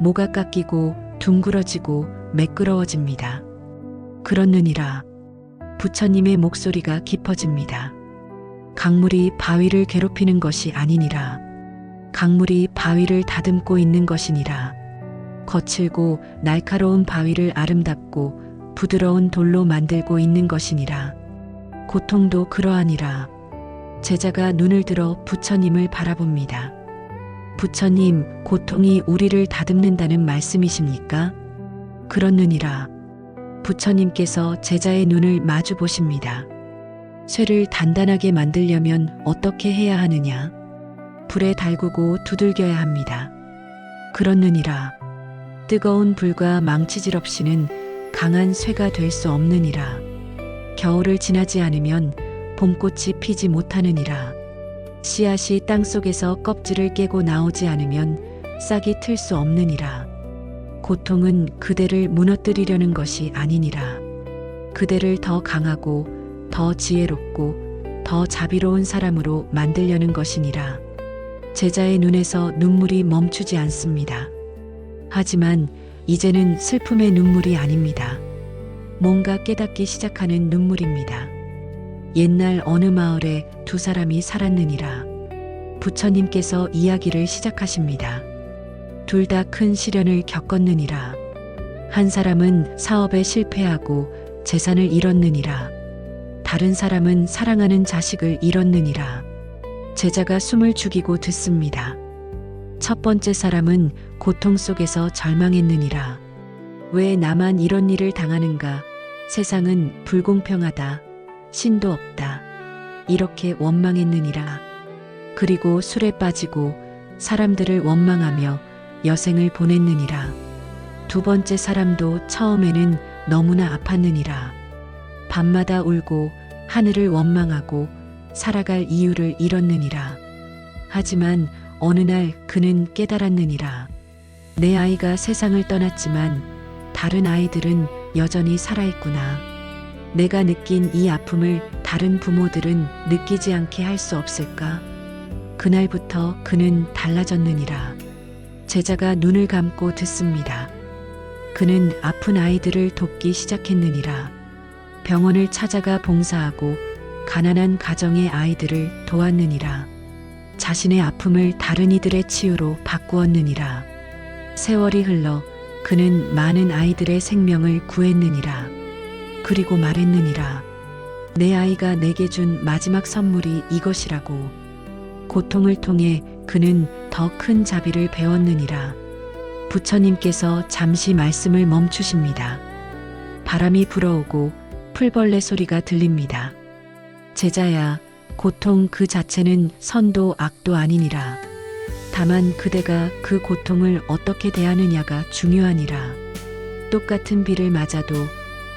모가 깎이고 둥그러지고 매끄러워집니다. 그렇느니라. 부처님의 목소리가 깊어집니다. 강물이 바위를 괴롭히는 것이 아니니라. 강물이 바위를 다듬고 있는 것이니라. 거칠고 날카로운 바위를 아름답고 부드러운 돌로 만들고 있는 것이니라. 고통도 그러하니라. 제자가 눈을 들어 부처님을 바라봅니다. 부처님, 고통이 우리를 다듬는다는 말씀이십니까? 그렇느니라. 부처님께서 제자의 눈을 마주 보십니다. 쇠를 단단하게 만들려면 어떻게 해야 하느냐? 불에 달구고 두들겨야 합니다. 그렇느니라. 뜨거운 불과 망치질 없이는 강한 쇠가 될 수 없느니라. 겨울을 지나지 않으면 봄꽃이 피지 못하느니라. 씨앗이 땅속에서 껍질을 깨고 나오지 않으면 싹이 틀 수 없느니라. 고통은 그대를 무너뜨리려는 것이 아니니라. 그대를 더 강하고 더 지혜롭고 더 자비로운 사람으로 만들려는 것이니라. 제자의 눈에서 눈물이 멈추지 않습니다. 하지만 이제는 슬픔의 눈물이 아닙니다. 뭔가 깨닫기 시작하는 눈물입니다. 옛날 어느 마을에 두 사람이 살았느니라. 부처님께서 이야기를 시작하십니다. 둘 다 큰 시련을 겪었느니라. 한 사람은 사업에 실패하고 재산을 잃었느니라. 다른 사람은 사랑하는 자식을 잃었느니라. 제자가 숨을 죽이고 듣습니다. 첫 번째 사람은 고통 속에서 절망했느니라. 왜 나만 이런 일을 당하는가? 세상은 불공평하다. 신도 없다. 이렇게 원망했느니라. 그리고 술에 빠지고 사람들을 원망하며 여생을 보냈느니라. 두 번째 사람도 처음에는 너무나 아팠느니라. 밤마다 울고 하늘을 원망하고 살아갈 이유를 잃었느니라. 하지만 어느 날 그는 깨달았느니라. 내 아이가 세상을 떠났지만 다른 아이들은 여전히 살아있구나. 내가 느낀 이 아픔을 다른 부모들은 느끼지 않게 할 수 없을까? 그날부터 그는 달라졌느니라. 제자가 눈을 감고 듣습니다. 그는 아픈 아이들을 돕기 시작했느니라. 병원을 찾아가 봉사하고 가난한 가정의 아이들을 도왔느니라. 자신의 아픔을 다른 이들의 치유로 바꾸었느니라. 세월이 흘러 그는 많은 아이들의 생명을 구했느니라. 그리고 말했느니라. 내 아이가 내게 준 마지막 선물이 이것이라고. 고통을 통해 그는 더 큰 자비를 배웠느니라. 부처님께서 잠시 말씀을 멈추십니다. 바람이 불어오고 풀벌레 소리가 들립니다. 제자야, 고통 그 자체는 선도 악도 아니니라. 다만 그대가 그 고통을 어떻게 대하느냐가 중요하니라. 똑같은 비를 맞아도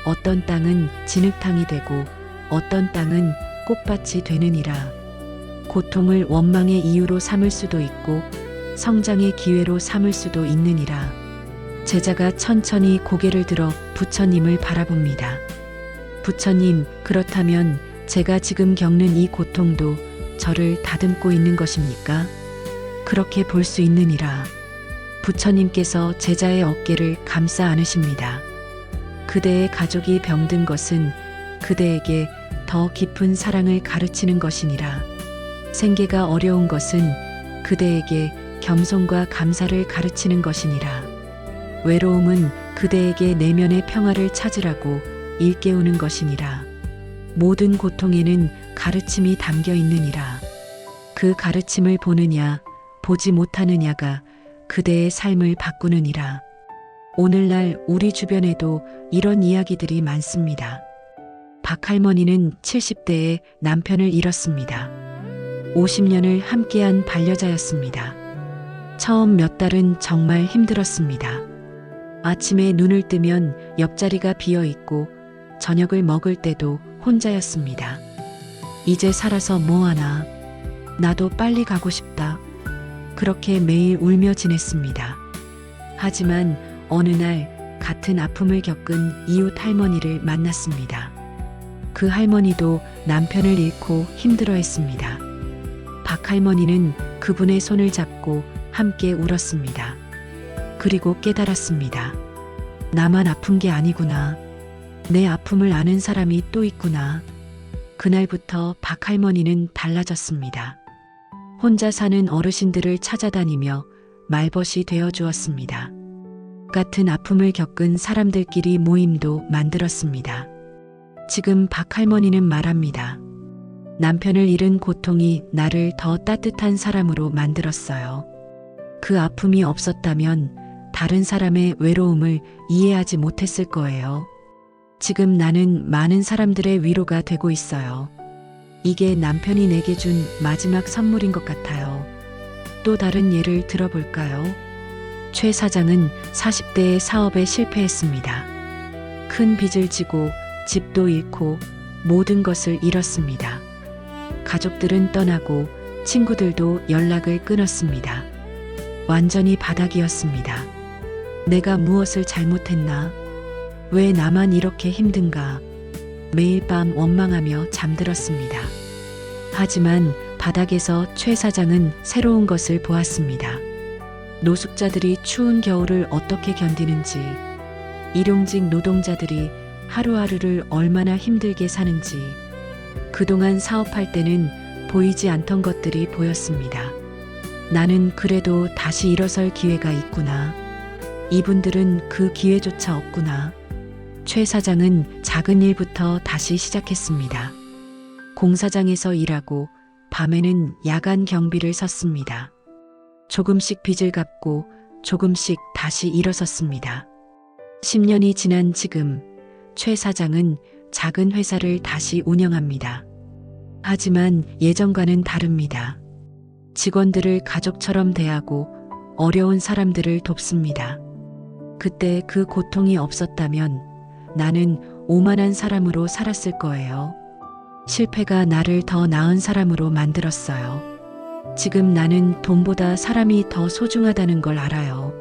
어떤 땅은 진흙탕이 되고 어떤 땅은 꽃밭이 되느니라. 고통을 원망의 이유로 삼을 수도 있고 성장의 기회로 삼을 수도 있느니라. 제자가 천천히 고개를 들어 부처님을 바라봅니다. 부처님, 그렇다면 제가 지금 겪는 이 고통도 저를 다듬고 있는 것입니까? 그렇게 볼 수 있느니라. 부처님께서 제자의 어깨를 감싸 안으십니다. 그대의 가족이 병든 것은 그대에게 더 깊은 사랑을 가르치는 것이니라. 생계가 어려운 것은 그대에게 겸손과 감사를 가르치는 것이니라. 외로움은 그대에게 내면의 평화를 찾으라고 일깨우는 것이니라. 모든 고통에는 가르침이 담겨 있느니라. 그 가르침을 보느냐, 보지 못하느냐가 그대의 삶을 바꾸느니라. 오늘날 우리 주변에도 이런 이야기들이 많습니다. 박할머니는 70대에 남편을 잃었습니다. 50년을 함께한 반려자였습니다. 처음 몇 달은 정말 힘들었습니다. 아침에 눈을 뜨면 옆자리가 비어 있고 저녁을 먹을 때도 혼자였습니다. 이제 살아서 뭐하나. 나도 빨리 가고 싶다. 그렇게 매일 울며 지냈습니다. 하지만 어느 날 같은 아픔을 겪은 이웃 할머니를 만났습니다. 그 할머니도 남편을 잃고 힘들어했습니다. 박 할머니는 그분의 손을 잡고 함께 울었습니다. 그리고 깨달았습니다. 나만 아픈 게 아니구나. 내 아픔을 아는 사람이 또 있구나. 그날부터 박 할머니는 달라졌습니다. 혼자 사는 어르신들을 찾아다니며 말벗이 되어 주었습니다. 같은 아픔을 겪은 사람들끼리 모임도 만들었습니다. 지금 박 할머니는 말합니다. 남편을 잃은 고통이 나를 더 따뜻한 사람으로 만들었어요. 그 아픔이 없었다면 다른 사람의 외로움을 이해하지 못했을 거예요. 지금 나는 많은 사람들의 위로가 되고 있어요. 이게 남편이 내게 준 마지막 선물인 것 같아요. 또 다른 예를 들어볼까요? 최 사장은 40대에 사업에 실패했습니다. 큰 빚을 지고 집도 잃고 모든 것을 잃었습니다. 가족들은 떠나고 친구들도 연락을 끊었습니다. 완전히 바닥이었습니다. 내가 무엇을 잘못했나? 왜 나만 이렇게 힘든가? 매일 밤 원망하며 잠들었습니다. 하지만 바닥에서 최 사장은 새로운 것을 보았습니다. 노숙자들이 추운 겨울을 어떻게 견디는지, 일용직 노동자들이 하루하루를 얼마나 힘들게 사는지, 그동안 사업할 때는 보이지 않던 것들이 보였습니다. 나는 그래도 다시 일어설 기회가 있구나. 이분들은 그 기회조차 없구나. 최 사장은 작은 일부터 다시 시작했습니다. 공사장에서 일하고 밤에는 야간 경비를 섰습니다. 조금씩 빚을 갚고 조금씩 다시 일어섰습니다. 10년이 지난 지금 최 사장은 작은 회사를 다시 운영합니다. 하지만 예전과는 다릅니다. 직원들을 가족처럼 대하고 어려운 사람들을 돕습니다. 그때 그 고통이 없었다면 나는 오만한 사람으로 살았을 거예요. 실패가 나를 더 나은 사람으로 만들었어요. 지금 나는 돈보다 사람이 더 소중하다는 걸 알아요.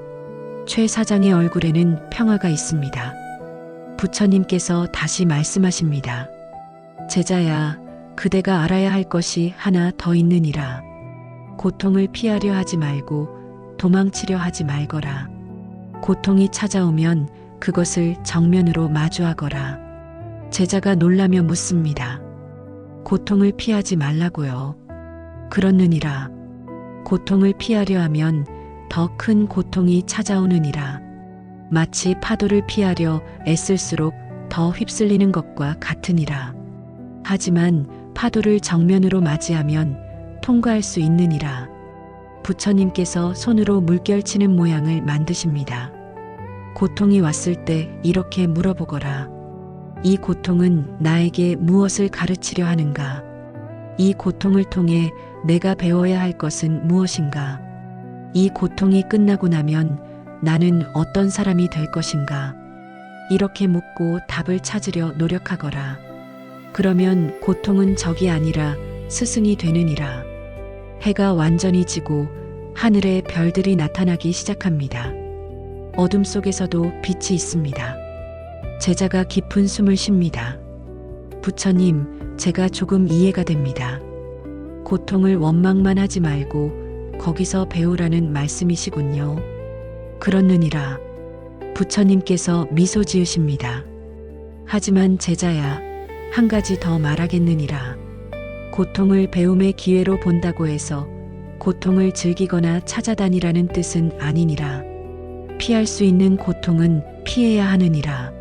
최 사장의 얼굴에는 평화가 있습니다. 부처님께서 다시 말씀하십니다. 제자야, 그대가 알아야 할 것이 하나 더 있느니라. 고통을 피하려 하지 말고 도망치려 하지 말거라. 고통이 찾아오면 그것을 정면으로 마주하거라. 제자가 놀라며 묻습니다. 고통을 피하지 말라고요. 그렇느니라. 고통을 피하려 하면 더 큰 고통이 찾아오느니라. 마치 파도를 피하려 애쓸수록 더 휩쓸리는 것과 같으니라. 하지만 파도를 정면으로 맞이하면 통과할 수 있느니라. 부처님께서 손으로 물결치는 모양을 만드십니다. 고통이 왔을 때 이렇게 물어보거라. 이 고통은 나에게 무엇을 가르치려 하는가? 이 고통을 통해 내가 배워야 할 것은 무엇인가? 이 고통이 끝나고 나면 나는 어떤 사람이 될 것인가? 이렇게 묻고 답을 찾으려 노력하거라. 그러면 고통은 적이 아니라 스승이 되느니라. 해가 완전히 지고 하늘에 별들이 나타나기 시작합니다. 어둠 속에서도 빛이 있습니다. 제자가 깊은 숨을 쉽니다. 부처님, 제가 조금 이해가 됩니다. 고통을 원망만 하지 말고 거기서 배우라는 말씀이시군요. 그렇느니라. 부처님께서 미소 지으십니다. 하지만 제자야, 한 가지 더 말하겠느니라. 고통을 배움의 기회로 본다고 해서 고통을 즐기거나 찾아다니라는 뜻은 아니니라. 피할 수 있는 고통은 피해야 하느니라.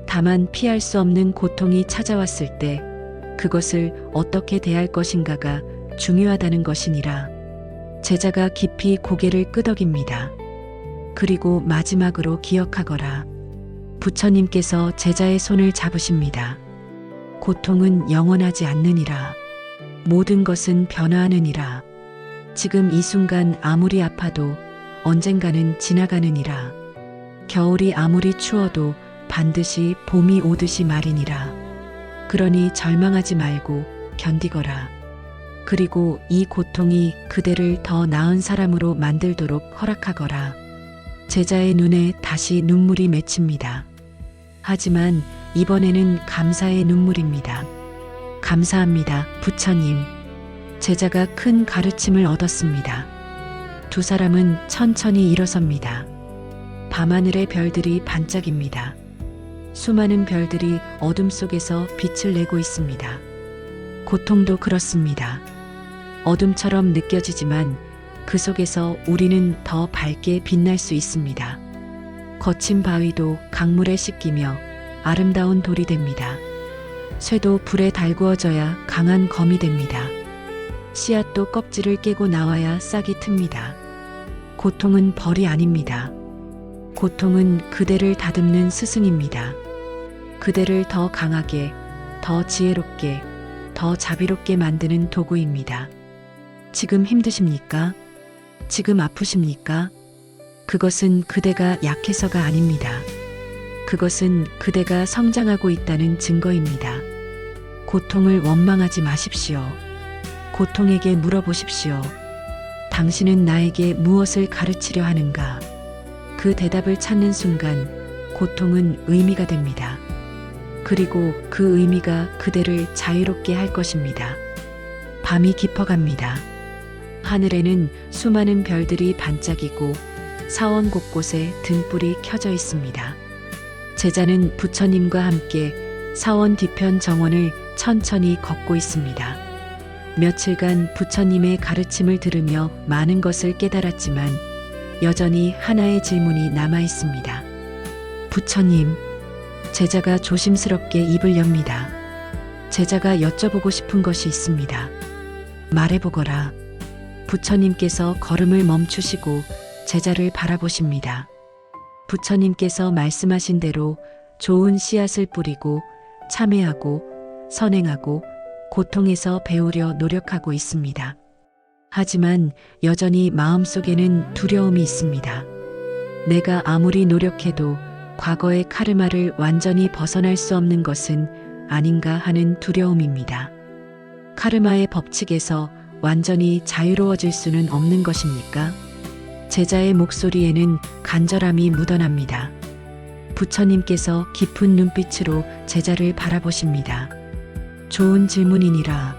다만 피할 수 없는 고통이 찾아왔을 때 그것을 어떻게 대할 것인가가 중요하다는 것이니라. 제자가 깊이 고개를 끄덕입니다. 그리고 마지막으로 기억하거라. 부처님께서 제자의 손을 잡으십니다. 고통은 영원하지 않느니라. 모든 것은 변화하느니라. 지금 이 순간 아무리 아파도 언젠가는 지나가느니라. 겨울이 아무리 추워도 반드시 봄이 오듯이 말이니라. 그러니 절망하지 말고 견디거라. 그리고 이 고통이 그대를 더 나은 사람으로 만들도록 허락하거라. 제자의 눈에 다시 눈물이 맺힙니다. 하지만 이번에는 감사의 눈물입니다. 감사합니다, 부처님. 제자가 큰 가르침을 얻었습니다. 두 사람은 천천히 일어섭니다. 밤하늘의 별들이 반짝입니다. 수많은 별들이 어둠 속에서 빛을 내고 있습니다. 고통도 그렇습니다. 어둠처럼 느껴지지만 그 속에서 우리는 더 밝게 빛날 수 있습니다. 거친 바위도 강물에 씻기며 아름다운 돌이 됩니다. 쇠도 불에 달구어져야 강한 검이 됩니다. 씨앗도 껍질을 깨고 나와야 싹이 틉니다. 고통은 벌이 아닙니다. 고통은 그대를 다듬는 스승입니다. 그대를 더 강하게, 더 지혜롭게, 더 자비롭게 만드는 도구입니다. 지금 힘드십니까? 지금 아프십니까? 그것은 그대가 약해서가 아닙니다. 그것은 그대가 성장하고 있다는 증거입니다. 고통을 원망하지 마십시오. 고통에게 물어보십시오. 당신은 나에게 무엇을 가르치려 하는가? 그 대답을 찾는 순간 고통은 의미가 됩니다. 그리고 그 의미가 그대를 자유롭게 할 것입니다. 밤이 깊어갑니다. 하늘에는 수많은 별들이 반짝이고 사원 곳곳에 등불이 켜져 있습니다. 제자는 부처님과 함께 사원 뒤편 정원을 천천히 걷고 있습니다. 며칠간 부처님의 가르침을 들으며 많은 것을 깨달았지만 여전히 하나의 질문이 남아 있습니다. 부처님, 제자가 조심스럽게 입을 엽니다. 제자가 여쭤보고 싶은 것이 있습니다. 말해보거라. 부처님께서 걸음을 멈추시고 제자를 바라보십니다. 부처님께서 말씀하신 대로 좋은 씨앗을 뿌리고 참회하고 선행하고 고통에서 배우려 노력하고 있습니다. 하지만 여전히 마음속에는 두려움이 있습니다. 내가 아무리 노력해도 과거의 카르마를 완전히 벗어날 수 없는 것은 아닌가 하는 두려움입니다. 카르마의 법칙에서 완전히 자유로워질 수는 없는 것입니까? 제자의 목소리에는 간절함이 묻어납니다. 부처님께서 깊은 눈빛으로 제자를 바라보십니다. 좋은 질문이니라.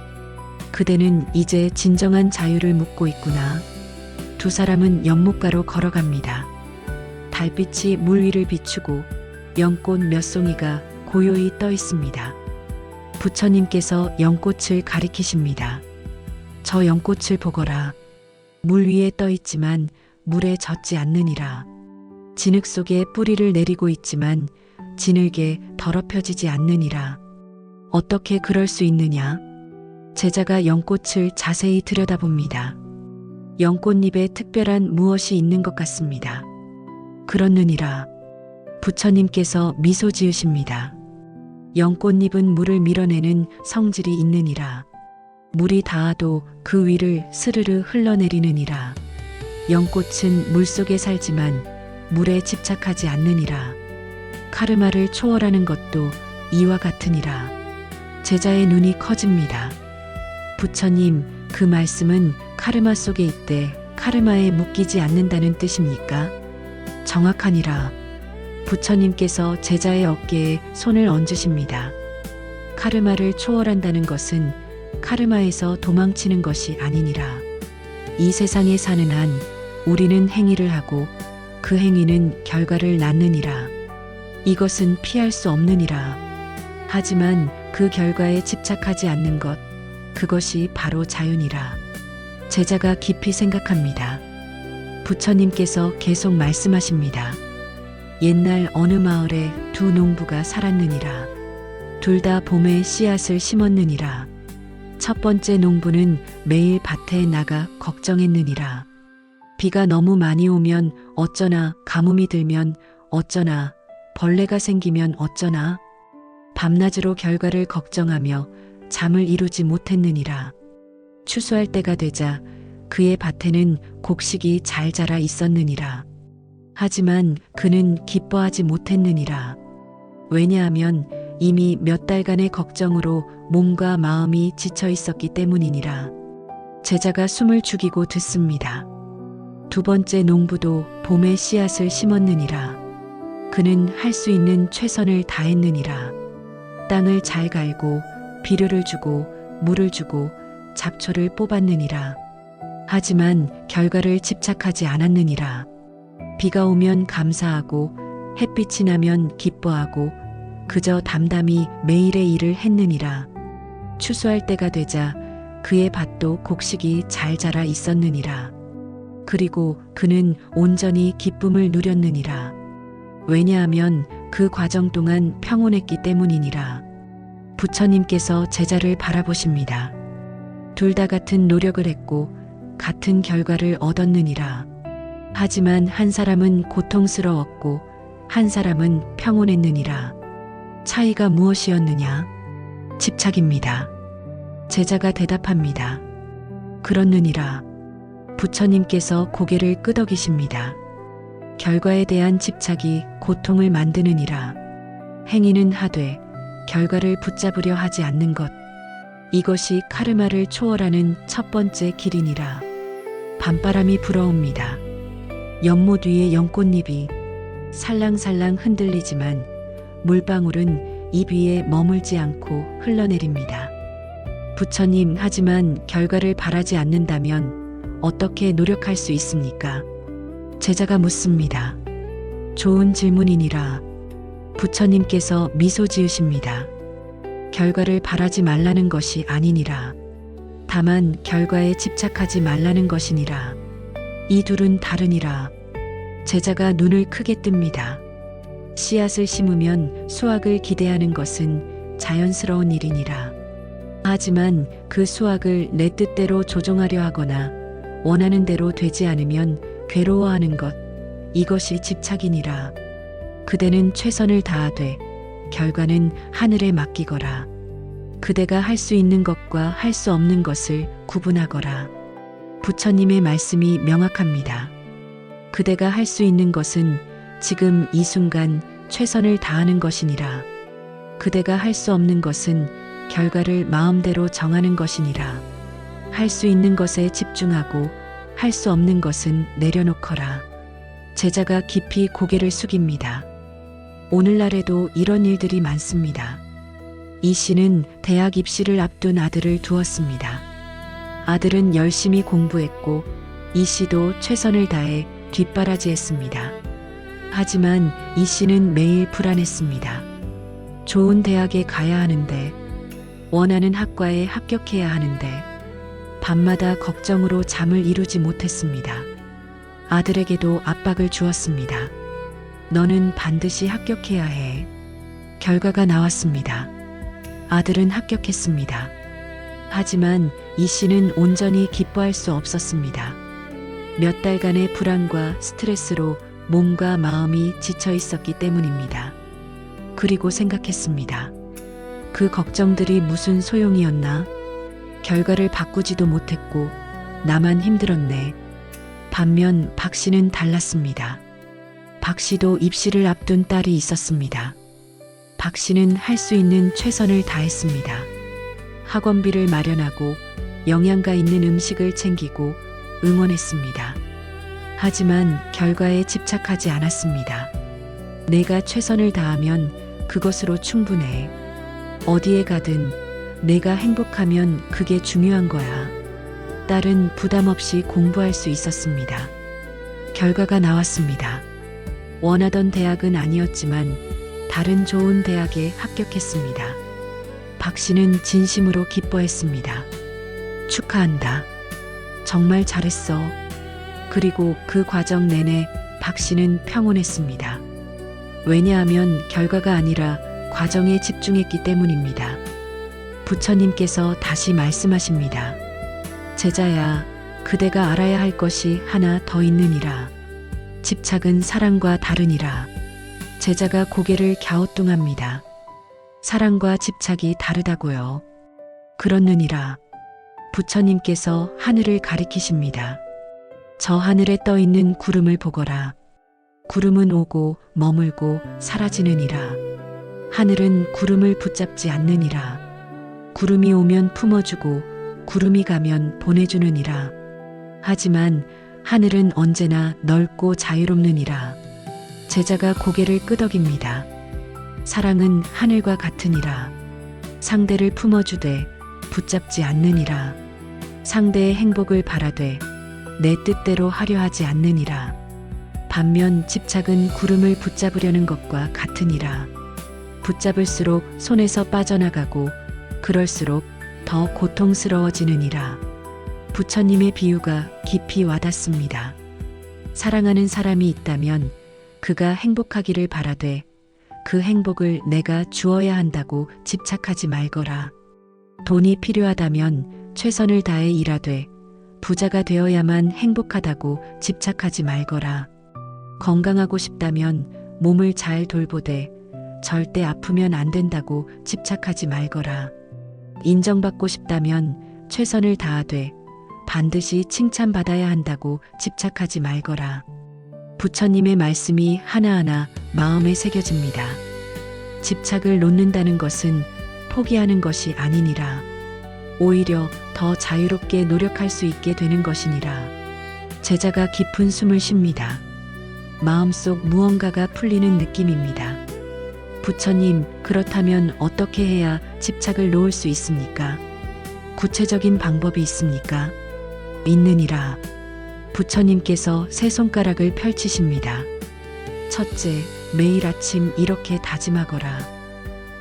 그대는 이제 진정한 자유를 묻고 있구나. 두 사람은 연못가로 걸어갑니다. 달빛이 물 위를 비추고 연꽃 몇 송이가 고요히 떠 있습니다. 부처님께서 연꽃을 가리키십니다. 저 연꽃을 보거라. 물 위에 떠 있지만 물에 젖지 않느니라. 진흙 속에 뿌리를 내리고 있지만 진흙에 더럽혀지지 않느니라. 어떻게 그럴 수 있느냐? 제자가 연꽃을 자세히 들여다봅니다. 연꽃잎에 특별한 무엇이 있는 것 같습니다. 그렇느니라. 부처님께서 미소 지으십니다. 연꽃잎은 물을 밀어내는 성질이 있느니라. 물이 닿아도 그 위를 스르르 흘러내리느니라. 연꽃은 물속에 살지만 물에 집착하지 않느니라. 카르마를 초월하는 것도 이와 같으니라. 제자의 눈이 커집니다. 부처님, 그 말씀은 카르마 속에 있되 카르마에 묶이지 않는다는 뜻입니까? 정확하니라. 부처님께서 제자의 어깨에 손을 얹으십니다. 카르마를 초월한다는 것은 카르마에서 도망치는 것이 아니니라. 이 세상에 사는 한 우리는 행위를 하고 그 행위는 결과를 낳느니라. 이것은 피할 수 없느니라. 하지만 그 결과에 집착하지 않는 것, 그것이 바로 자유니라. 제자가 깊이 생각합니다. 부처님께서 계속 말씀하십니다. 옛날 어느 마을에 두 농부가 살았느니라. 둘 다 봄에 씨앗을 심었느니라. 첫 번째 농부는 매일 밭에 나가 걱정했느니라. 비가 너무 많이 오면 어쩌나, 가뭄이 들면 어쩌나, 벌레가 생기면 어쩌나. 밤낮으로 결과를 걱정하며 잠을 이루지 못했느니라. 추수할 때가 되자 그의 밭에는 곡식이 잘 자라 있었느니라. 하지만 그는 기뻐하지 못했느니라. 왜냐하면 이미 몇 달간의 걱정으로 몸과 마음이 지쳐 있었기 때문이니라. 제자가 숨을 죽이고 듣습니다. 두 번째 농부도 봄에 씨앗을 심었느니라. 그는 할 수 있는 최선을 다했느니라. 땅을 잘 갈고 비료를 주고 물을 주고 잡초를 뽑았느니라. 하지만 결과를 집착하지 않았느니라. 비가 오면 감사하고 햇빛이 나면 기뻐하고 그저 담담히 매일의 일을 했느니라. 추수할 때가 되자 그의 밭도 곡식이 잘 자라 있었느니라. 그리고 그는 온전히 기쁨을 누렸느니라. 왜냐하면 그 과정 동안 평온했기 때문이니라. 부처님께서 제자를 바라보십니다. 둘 다 같은 노력을 했고 같은 결과를 얻었느니라. 하지만 한 사람은 고통스러웠고 한 사람은 평온했느니라. 차이가 무엇이었느냐? 집착입니다. 제자가 대답합니다. 그렇느니라. 부처님께서 고개를 끄덕이십니다. 결과에 대한 집착이 고통을 만드느니라. 행위는 하되 결과를 붙잡으려 하지 않는 것. 이것이 카르마를 초월하는 첫 번째 길이니라. 밤바람이 불어옵니다. 연못 위에 연꽃잎이 살랑살랑 흔들리지만 물방울은 잎 위에 머물지 않고 흘러내립니다. 부처님, 하지만 결과를 바라지 않는다면 어떻게 노력할 수 있습니까? 제자가 묻습니다. 좋은 질문이니라. 부처님께서 미소 지으십니다. 결과를 바라지 말라는 것이 아니니라. 다만 결과에 집착하지 말라는 것이니라. 이 둘은 다르니라. 제자가 눈을 크게 뜹니다. 씨앗을 심으면 수확을 기대하는 것은 자연스러운 일이니라. 하지만 그 수확을 내 뜻대로 조종하려 하거나 원하는 대로 되지 않으면 괴로워하는 것, 이것이 집착이니라. 그대는 최선을 다하되 결과는 하늘에 맡기거라. 그대가 할 수 있는 것과 할 수 없는 것을 구분하거라. 부처님의 말씀이 명확합니다. 그대가 할 수 있는 것은 지금 이 순간 최선을 다하는 것이니라. 그대가 할 수 없는 것은 결과를 마음대로 정하는 것이니라. 할 수 있는 것에 집중하고 할 수 없는 것은 내려놓거라. 제자가 깊이 고개를 숙입니다. 오늘날에도 이런 일들이 많습니다. 이 씨는 대학 입시를 앞둔 아들을 두었습니다. 아들은 열심히 공부했고 이 씨도 최선을 다해 뒷바라지했습니다. 하지만 이 씨는 매일 불안했습니다. 좋은 대학에 가야 하는데, 원하는 학과에 합격해야 하는데 밤마다 걱정으로 잠을 이루지 못했습니다. 아들에게도 압박을 주었습니다. 너는 반드시 합격해야 해. 결과가 나왔습니다. 아들은 합격했습니다. 하지만 이 씨는 온전히 기뻐할 수 없었습니다. 몇 달간의 불안과 스트레스로 몸과 마음이 지쳐 있었기 때문입니다. 그리고 생각했습니다. 그 걱정들이 무슨 소용이었나? 결과를 바꾸지도 못했고 나만 힘들었네. 반면 박 씨는 달랐습니다. 박 씨도 입시를 앞둔 딸이 있었습니다. 박 씨는 할 수 있는 최선을 다했습니다. 학원비를 마련하고 영양가 있는 음식을 챙기고 응원했습니다. 하지만 결과에 집착하지 않았습니다. 내가 최선을 다하면 그것으로 충분해. 어디에 가든 내가 행복하면 그게 중요한 거야. 딸은 부담 없이 공부할 수 있었습니다. 결과가 나왔습니다. 원하던 대학은 아니었지만 다른 좋은 대학에 합격했습니다. 박 씨는 진심으로 기뻐했습니다. 축하한다. 정말 잘했어. 그리고 그 과정 내내 박 씨는 평온했습니다. 왜냐하면 결과가 아니라 과정에 집중했기 때문입니다. 부처님께서 다시 말씀하십니다. 제자야, 그대가 알아야 할 것이 하나 더 있느니라. 집착은 사랑과 다르니라. 제자가 고개를 갸우뚱합니다. 사랑과 집착이 다르다고요. 그렇느니라. 부처님께서 하늘을 가리키십니다. 저 하늘에 떠 있는 구름을 보거라. 구름은 오고 머물고 사라지느니라. 하늘은 구름을 붙잡지 않느니라. 구름이 오면 품어주고 구름이 가면 보내주느니라. 하지만 하늘은 언제나 넓고 자유롭느니라. 제자가 고개를 끄덕입니다. 사랑은 하늘과 같으니라. 상대를 품어주되 붙잡지 않느니라. 상대의 행복을 바라되 내 뜻대로 하려 하지 않느니라. 반면 집착은 구름을 붙잡으려는 것과 같으니라. 붙잡을수록 손에서 빠져나가고 그럴수록 더 고통스러워지느니라. 부처님의 비유가 깊이 와닿습니다. 사랑하는 사람이 있다면 그가 행복하기를 바라되 그 행복을 내가 주어야 한다고 집착하지 말거라. 돈이 필요하다면 최선을 다해 일하되 부자가 되어야만 행복하다고 집착하지 말거라. 건강하고 싶다면 몸을 잘 돌보되 절대 아프면 안 된다고 집착하지 말거라. 인정받고 싶다면 최선을 다하되 반드시 칭찬받아야 한다고 집착하지 말거라. 부처님의 말씀이 하나하나 마음에 새겨집니다. 집착을 놓는다는 것은 포기하는 것이 아니니라. 오히려 더 자유롭게 노력할 수 있게 되는 것이니라. 제자가 깊은 숨을 쉽니다. 마음속 무언가가 풀리는 느낌입니다. 부처님, 그렇다면 어떻게 해야 집착을 놓을 수 있습니까? 구체적인 방법이 있습니까? 있느니라. 부처님께서 세 손가락을 펼치십니다. 첫째, 매일 아침 이렇게 다짐하거라.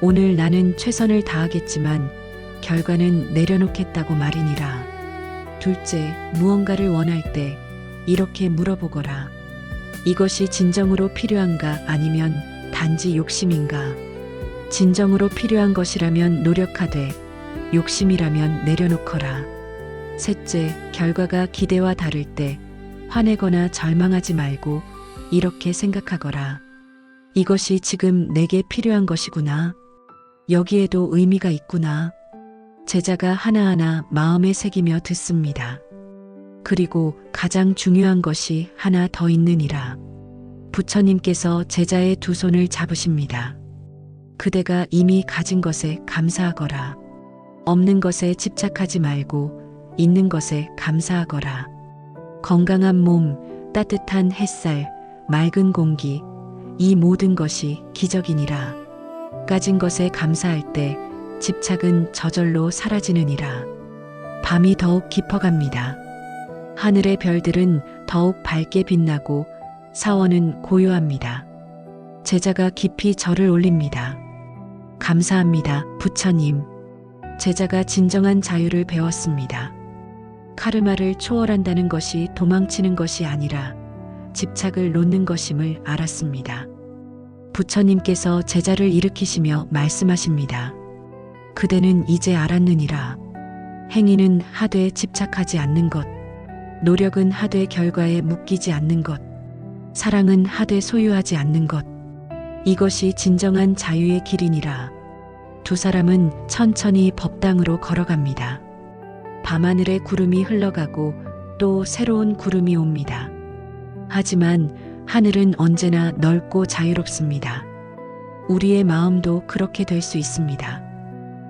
오늘 나는 최선을 다하겠지만 결과는 내려놓겠다고 말이니라. 둘째, 무언가를 원할 때 이렇게 물어보거라. 이것이 진정으로 필요한가 아니면 단지 욕심인가? 진정으로 필요한 것이라면 노력하되 욕심이라면 내려놓거라. 셋째, 결과가 기대와 다를 때 화내거나 절망하지 말고 이렇게 생각하거라. 이것이 지금 내게 필요한 것이구나. 여기에도 의미가 있구나. 제자가 하나하나 마음에 새기며 듣습니다. 그리고 가장 중요한 것이 하나 더 있느니라. 부처님께서 제자의 두 손을 잡으십니다. 그대가 이미 가진 것에 감사하거라. 없는 것에 집착하지 말고 있는 것에 감사하거라. 건강한 몸, 따뜻한 햇살, 맑은 공기, 이 모든 것이 기적이니라. 가진 것에 감사할 때 집착은 저절로 사라지느니라. 밤이 더욱 깊어갑니다. 하늘의 별들은 더욱 밝게 빛나고 사원은 고요합니다. 제자가 깊이 절을 올립니다. 감사합니다, 부처님. 제자가 진정한 자유를 배웠습니다. 카르마를 초월한다는 것이 도망치는 것이 아니라 집착을 놓는 것임을 알았습니다. 부처님께서 제자를 일으키시며 말씀하십니다. 그대는 이제 알았느니라. 행위는 하되 집착하지 않는 것, 노력은 하되 결과에 묶이지 않는 것, 사랑은 하되 소유하지 않는 것, 이것이 진정한 자유의 길이니라. 두 사람은 천천히 법당으로 걸어갑니다. 밤하늘에 구름이 흘러가고 또 새로운 구름이 옵니다. 하지만 하늘은 언제나 넓고 자유롭습니다. 우리의 마음도 그렇게 될 수 있습니다.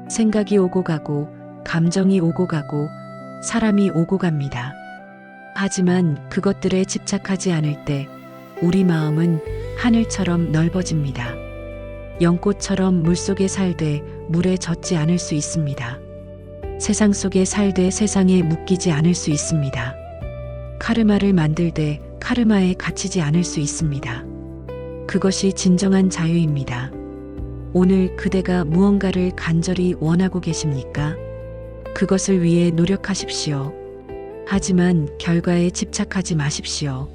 생각이 오고 가고, 감정이 오고 가고, 사람이 오고 갑니다. 하지만 그것들에 집착하지 않을 때 우리 마음은 하늘처럼 넓어집니다. 연꽃처럼 물속에 살되 물에 젖지 않을 수 있습니다. 세상 속에 살되 세상에 묶이지 않을 수 있습니다. 카르마를 만들되 카르마에 갇히지 않을 수 있습니다. 그것이 진정한 자유입니다. 오늘 그대가 무언가를 간절히 원하고 계십니까? 그것을 위해 노력하십시오. 하지만 결과에 집착하지 마십시오.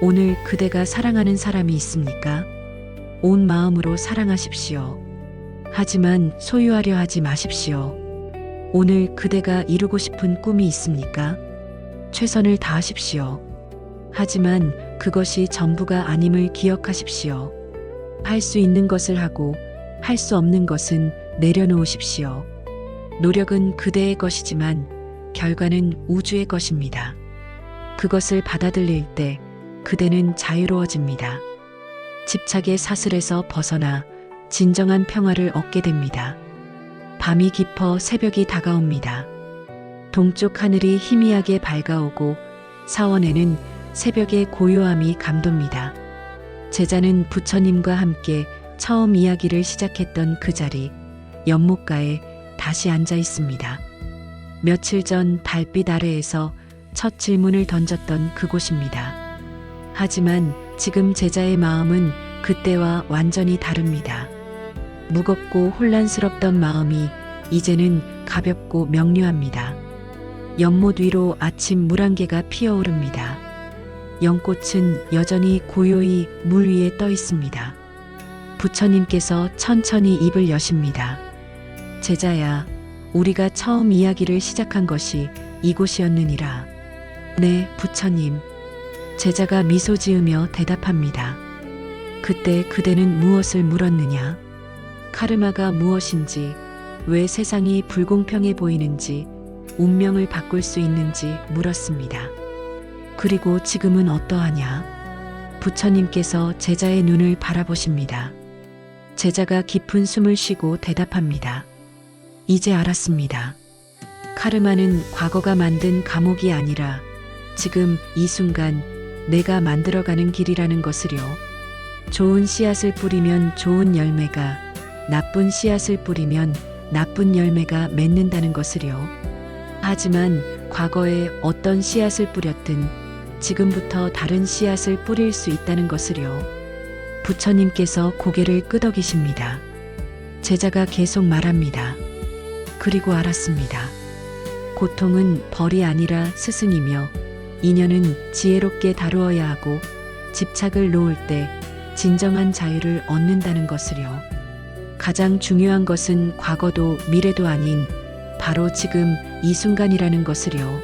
오늘 그대가 사랑하는 사람이 있습니까? 온 마음으로 사랑하십시오. 하지만 소유하려 하지 마십시오. 오늘 그대가 이루고 싶은 꿈이 있습니까? 최선을 다하십시오. 하지만 그것이 전부가 아님을 기억하십시오. 할 수 있는 것을 하고 할 수 없는 것은 내려놓으십시오. 노력은 그대의 것이지만 결과는 우주의 것입니다. 그것을 받아들일 때 그대는 자유로워집니다. 집착의 사슬에서 벗어나 진정한 평화를 얻게 됩니다. 밤이 깊어 새벽이 다가옵니다. 동쪽 하늘이 희미하게 밝아오고 사원에는 새벽의 고요함이 감돕니다. 제자는 부처님과 함께 처음 이야기를 시작했던 그 자리, 연못가에 다시 앉아 있습니다. 며칠 전 달빛 아래에서 첫 질문을 던졌던 그곳입니다. 하지만 지금 제자의 마음은 그때와 완전히 다릅니다. 무겁고 혼란스럽던 마음이 이제는 가볍고 명료합니다. 연못 위로 아침 물안개가 피어오릅니다. 연꽃은 여전히 고요히 물 위에 떠 있습니다. 부처님께서 천천히 입을 여십니다. 제자야, 우리가 처음 이야기를 시작한 것이 이곳이었느니라. 네, 부처님. 제자가 미소 지으며 대답합니다. 그때 그대는 무엇을 물었느냐? 카르마가 무엇인지, 왜 세상이 불공평해 보이는지, 운명을 바꿀 수 있는지 물었습니다. 그리고 지금은 어떠하냐? 부처님께서 제자의 눈을 바라보십니다. 제자가 깊은 숨을 쉬고 대답합니다. 이제 알았습니다. 카르마는 과거가 만든 감옥이 아니라 지금 이 순간 내가 만들어가는 길이라는 것을요. 좋은 씨앗을 뿌리면 좋은 열매가, 나쁜 씨앗을 뿌리면 나쁜 열매가 맺는다는 것을요. 하지만 과거에 어떤 씨앗을 뿌렸든 지금부터 다른 씨앗을 뿌릴 수 있다는 것을요. 부처님께서 고개를 끄덕이십니다. 제자가 계속 말합니다. 그리고 알았습니다. 고통은 벌이 아니라 스승이며 인연은 지혜롭게 다루어야 하고 집착을 놓을 때 진정한 자유를 얻는다는 것을요. 가장 중요한 것은 과거도 미래도 아닌 바로 지금 이 순간이라는 것을요.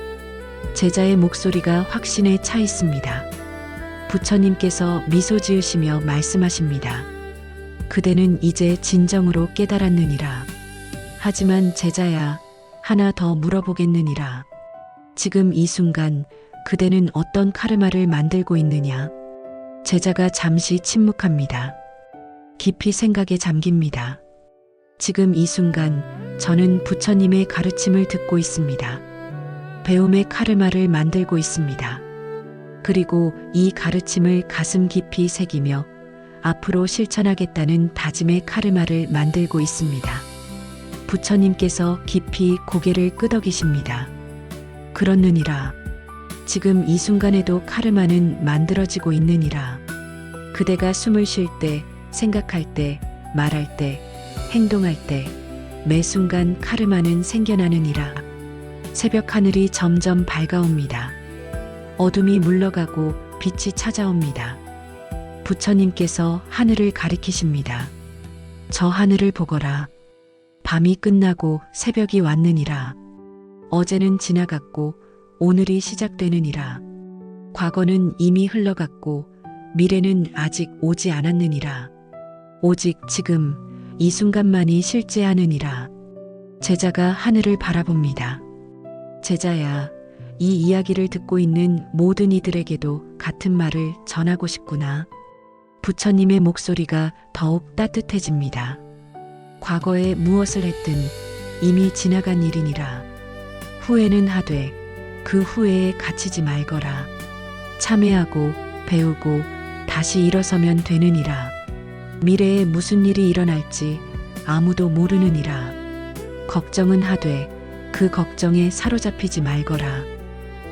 제자의 목소리가 확신에 차 있습니다. 부처님께서 미소 지으시며 말씀하십니다. 그대는 이제 진정으로 깨달았느니라. 하지만 제자야, 하나 더 물어보겠느니라. 지금 이 순간 그대는 어떤 카르마를 만들고 있느냐? 제자가 잠시 침묵합니다. 깊이 생각에 잠깁니다. 지금 이 순간 저는 부처님의 가르침을 듣고 있습니다. 배움의 카르마를 만들고 있습니다. 그리고 이 가르침을 가슴 깊이 새기며 앞으로 실천하겠다는 다짐의 카르마를 만들고 있습니다. 부처님께서 깊이 고개를 끄덕이십니다. 그렇느니라. 지금 이 순간에도 카르마는 만들어지고 있느니라. 그대가 숨을 쉴 때, 생각할 때, 말할 때, 행동할 때, 매 순간 카르마는 생겨나느니라. 새벽 하늘이 점점 밝아옵니다. 어둠이 물러가고 빛이 찾아옵니다. 부처님께서 하늘을 가리키십니다. 저 하늘을 보거라. 밤이 끝나고 새벽이 왔느니라. 어제는 지나갔고 오늘이 시작되느니라. 과거는 이미 흘러갔고 미래는 아직 오지 않았느니라. 오직 지금 이 순간만이 실제하느니라. 제자가 하늘을 바라봅니다. 제자야, 이 이야기를 듣고 있는 모든 이들에게도 같은 말을 전하고 싶구나. 부처님의 목소리가 더욱 따뜻해집니다. 과거에 무엇을 했든 이미 지나간 일이니라. 후회는 하되 그 후회에 갇히지 말거라. 참회하고 배우고 다시 일어서면 되느니라. 미래에 무슨 일이 일어날지 아무도 모르느니라. 걱정은 하되 그 걱정에 사로잡히지 말거라.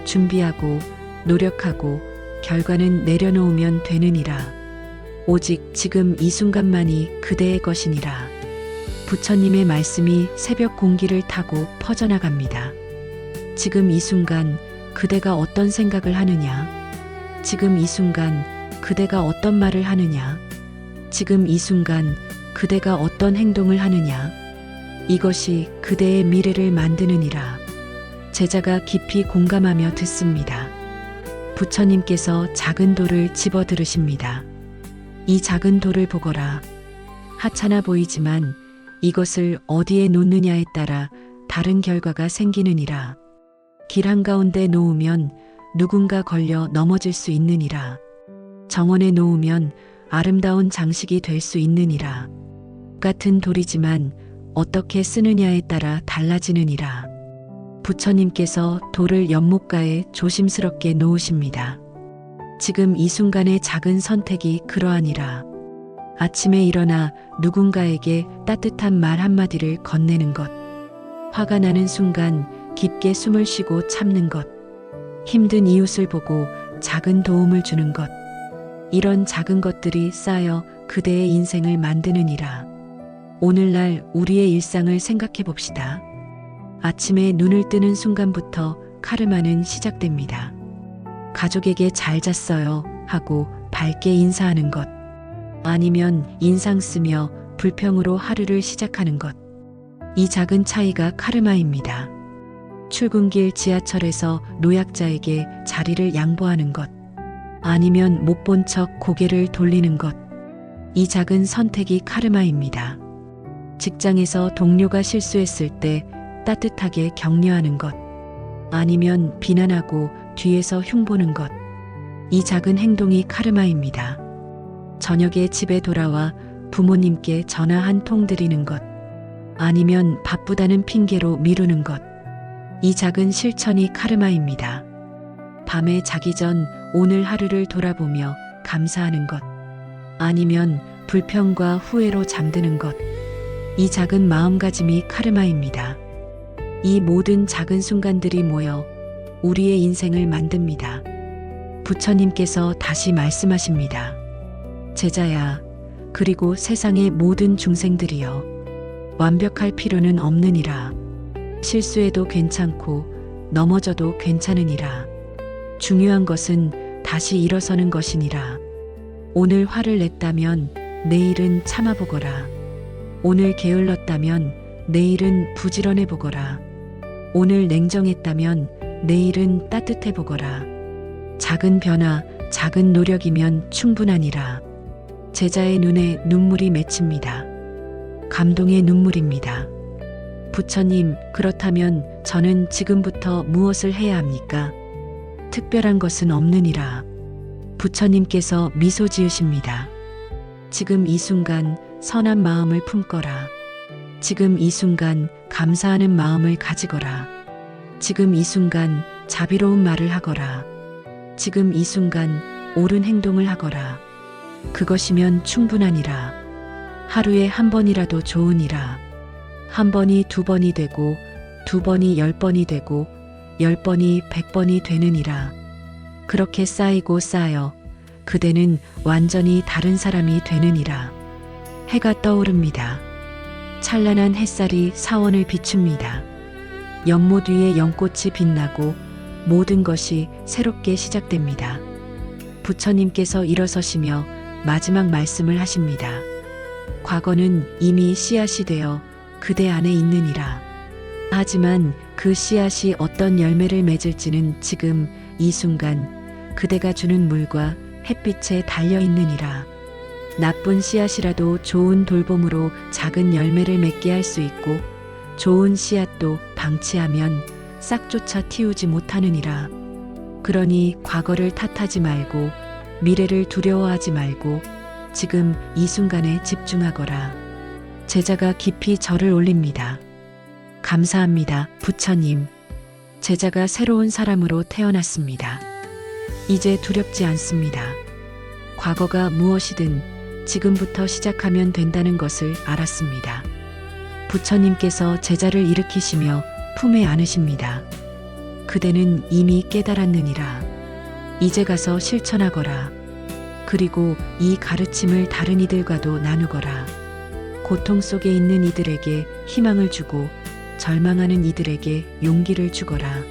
준비하고 노력하고 결과는 내려놓으면 되느니라. 오직 지금 이 순간만이 그대의 것이니라. 부처님의 말씀이 새벽 공기를 타고 퍼져나갑니다. 지금 이 순간 그대가 어떤 생각을 하느냐? 지금 이 순간 그대가 어떤 말을 하느냐? 지금 이 순간 그대가 어떤 행동을 하느냐? 이것이 그대의 미래를 만드느니라. 제자가 깊이 공감하며 듣습니다. 부처님께서 작은 돌을 집어 들으십니다. 이 작은 돌을 보거라. 하찮아 보이지만 이것을 어디에 놓느냐에 따라 다른 결과가 생기느니라. 길 한가운데 놓으면 누군가 걸려 넘어질 수 있느니라. 정원에 놓으면 아름다운 장식이 될 수 있느니라. 같은 돌이지만 어떻게 쓰느냐에 따라 달라지느니라. 부처님께서 돌을 연못가에 조심스럽게 놓으십니다. 지금 이 순간의 작은 선택이 그러하니라. 아침에 일어나 누군가에게 따뜻한 말 한마디를 건네는 것. 화가 나는 순간 깊게 숨을 쉬고 참는 것. 힘든 이웃을 보고 작은 도움을 주는 것. 이런 작은 것들이 쌓여 그대의 인생을 만드느니라. 오늘날 우리의 일상을 생각해 봅시다. 아침에 눈을 뜨는 순간부터 카르마는 시작됩니다. 가족에게 잘 잤어요 하고 밝게 인사하는 것. 아니면 인상 쓰며 불평으로 하루를 시작하는 것. 이 작은 차이가 카르마입니다. 출근길 지하철에서 노약자에게 자리를 양보하는 것. 아니면 못 본 척 고개를 돌리는 것. 이 작은 선택이 카르마입니다. 직장에서 동료가 실수했을 때 따뜻하게 격려하는 것. 아니면 비난하고 뒤에서 흉보는 것. 이 작은 행동이 카르마입니다. 저녁에 집에 돌아와 부모님께 전화 한 통 드리는 것. 아니면 바쁘다는 핑계로 미루는 것. 이 작은 실천이 카르마입니다. 밤에 자기 전 오늘 하루를 돌아보며 감사하는 것. 아니면 불평과 후회로 잠드는 것. 이 작은 마음가짐이 카르마입니다. 이 모든 작은 순간들이 모여 우리의 인생을 만듭니다. 부처님께서 다시 말씀하십니다. 제자야, 그리고 세상의 모든 중생들이여, 완벽할 필요는 없느니라. 실수해도 괜찮고 넘어져도 괜찮으니라. 중요한 것은 다시 일어서는 것이니라. 오늘 화를 냈다면 내일은 참아보거라. 오늘 게을렀다면 내일은 부지런해 보거라. 오늘 냉정했다면 내일은 따뜻해 보거라. 작은 변화, 작은 노력이면 충분하니라. 제자의 눈에 눈물이 맺힙니다. 감동의 눈물입니다. 부처님, 그렇다면 저는 지금부터 무엇을 해야 합니까? 특별한 것은 없느니라. 부처님께서 미소 지으십니다. 지금 이 순간 선한 마음을 품거라. 지금 이 순간 감사하는 마음을 가지거라. 지금 이 순간 자비로운 말을 하거라. 지금 이 순간 옳은 행동을 하거라. 그것이면 충분하니라. 하루에 한 번이라도 좋으니라. 한 번이 두 번이 되고, 두 번이 10번이 되고, 10번이 100번이 되느니라. 그렇게 쌓이고 쌓여 그대는 완전히 다른 사람이 되느니라. 해가 떠오릅니다. 찬란한 햇살이 사원을 비춥니다. 연못 위에 연꽃이 빛나고 모든 것이 새롭게 시작됩니다. 부처님께서 일어서시며 마지막 말씀을 하십니다. 과거는 이미 씨앗이 되어 그대 안에 있느니라. 하지만 그 씨앗이 어떤 열매를 맺을지는 지금 이 순간 그대가 주는 물과 햇빛에 달려 있느니라. 나쁜 씨앗이라도 좋은 돌봄으로 작은 열매를 맺게 할 수 있고, 좋은 씨앗도 방치하면 싹조차 틔우지 못하느니라. 그러니 과거를 탓하지 말고, 미래를 두려워하지 말고, 지금 이 순간에 집중하거라. 제자가 깊이 절을 올립니다. 감사합니다, 부처님. 제자가 새로운 사람으로 태어났습니다. 이제 두렵지 않습니다. 과거가 무엇이든 지금부터 시작하면 된다는 것을 알았습니다. 부처님께서 제자를 일으키시며 품에 안으십니다. 그대는 이미 깨달았느니라. 이제 가서 실천하거라. 그리고 이 가르침을 다른 이들과도 나누거라. 고통 속에 있는 이들에게 희망을 주고 절망하는 이들에게 용기를 주거라.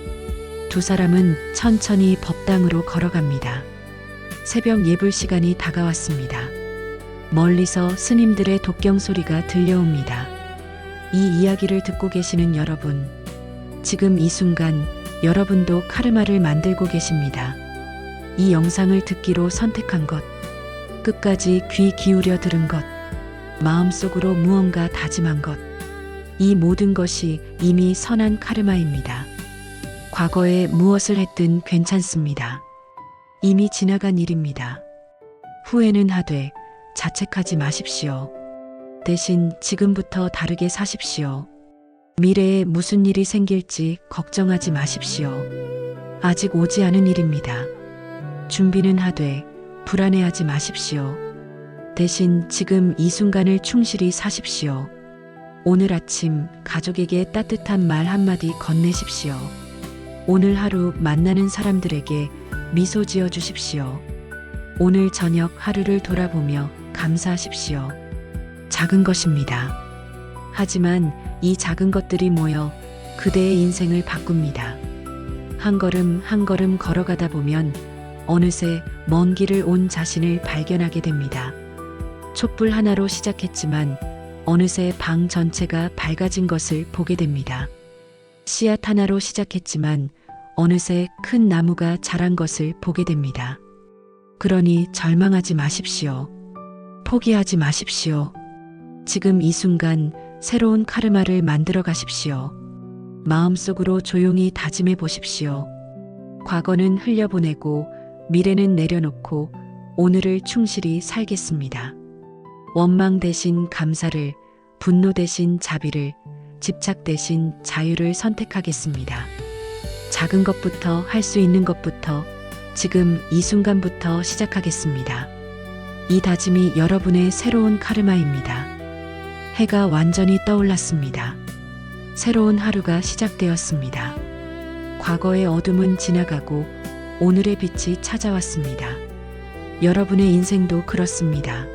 두 사람은 천천히 법당으로 걸어갑니다. 새벽 예불 시간이 다가왔습니다. 멀리서 스님들의 독경 소리가 들려옵니다. 이 이야기를 듣고 계시는 여러분, 지금 이 순간 여러분도 카르마를 만들고 계십니다. 이 영상을 듣기로 선택한 것, 끝까지 귀 기울여 들은 것, 마음속으로 무언가 다짐한 것, 이 모든 것이 이미 선한 카르마입니다. 과거에 무엇을 했든 괜찮습니다. 이미 지나간 일입니다. 후회는 하되 자책하지 마십시오. 대신 지금부터 다르게 사십시오. 미래에 무슨 일이 생길지 걱정하지 마십시오. 아직 오지 않은 일입니다. 준비는 하되 불안해하지 마십시오. 대신 지금 이 순간을 충실히 사십시오. 오늘 아침 가족에게 따뜻한 말 한마디 건네십시오. 오늘 하루 만나는 사람들에게 미소 지어 주십시오. 오늘 저녁 하루를 돌아보며 감사하십시오. 작은 것입니다. 하지만 이 작은 것들이 모여 그대의 인생을 바꿉니다. 한 걸음 한 걸음 걸어가다 보면 어느새 먼 길을 온 자신을 발견하게 됩니다. 촛불 하나로 시작했지만 어느새 방 전체가 밝아진 것을 보게 됩니다. 씨앗 하나로 시작했지만 어느새 큰 나무가 자란 것을 보게 됩니다. 그러니 절망하지 마십시오. 포기하지 마십시오. 지금 이 순간 새로운 카르마를 만들어 가십시오. 마음속으로 조용히 다짐해 보십시오. 과거는 흘려보내고 미래는 내려놓고 오늘을 충실히 살겠습니다. 원망 대신 감사를, 분노 대신 자비를, 집착 대신 자유를 선택하겠습니다. 작은 것부터 할 수 있는 것부터 지금 이 순간부터 시작하겠습니다. 이 다짐이 여러분의 새로운 카르마입니다. 해가 완전히 떠올랐습니다. 새로운 하루가 시작되었습니다. 과거의 어둠은 지나가고 오늘의 빛이 찾아왔습니다. 여러분의 인생도 그렇습니다.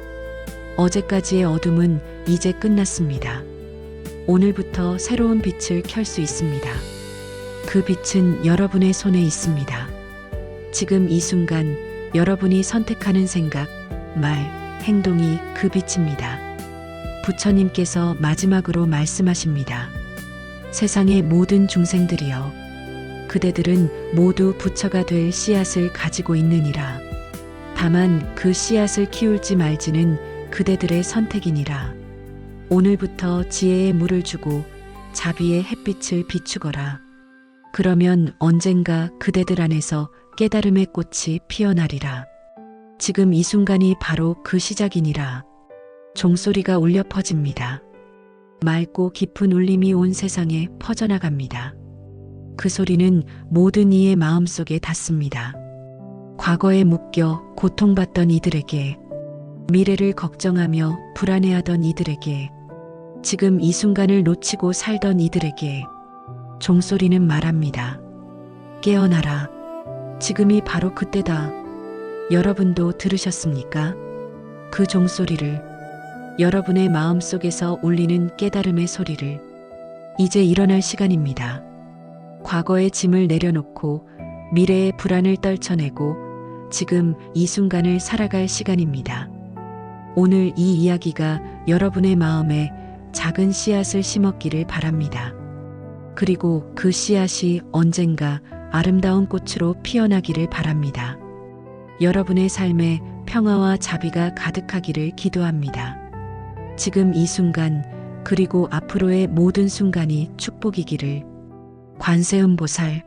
어제까지의 어둠은 이제 끝났습니다. 오늘부터 새로운 빛을 켤 수 있습니다. 그 빛은 여러분의 손에 있습니다. 지금 이 순간 여러분이 선택하는 생각, 말, 행동이 그 빛입니다. 부처님께서 마지막으로 말씀하십니다. 세상의 모든 중생들이여, 그대들은 모두 부처가 될 씨앗을 가지고 있느니라. 다만 그 씨앗을 키울지 말지는 그대들의 선택이니라. 오늘부터 지혜의 물을 주고 자비의 햇빛을 비추거라. 그러면 언젠가 그대들 안에서 깨달음의 꽃이 피어나리라. 지금 이 순간이 바로 그 시작이니라. 종소리가 울려 퍼집니다. 맑고 깊은 울림이 온 세상에 퍼져나갑니다. 그 소리는 모든 이의 마음속에 닿습니다. 과거에 묶여 고통받던 이들에게, 미래를 걱정하며 불안해하던 이들에게, 지금 이 순간을 놓치고 살던 이들에게 종소리는 말합니다. 깨어나라. 지금이 바로 그때다. 여러분도 들으셨습니까? 그 종소리를, 여러분의 마음속에서 울리는 깨달음의 소리를. 이제 일어날 시간입니다. 과거의 짐을 내려놓고 미래의 불안을 떨쳐내고 지금 이 순간을 살아갈 시간입니다. 오늘 이 이야기가 여러분의 마음에 작은 씨앗을 심었기를 바랍니다. 그리고 그 씨앗이 언젠가 아름다운 꽃으로 피어나기를 바랍니다. 여러분의 삶에 평화와 자비가 가득하기를 기도합니다. 지금 이 순간, 그리고 앞으로의 모든 순간이 축복이기를. 관세음보살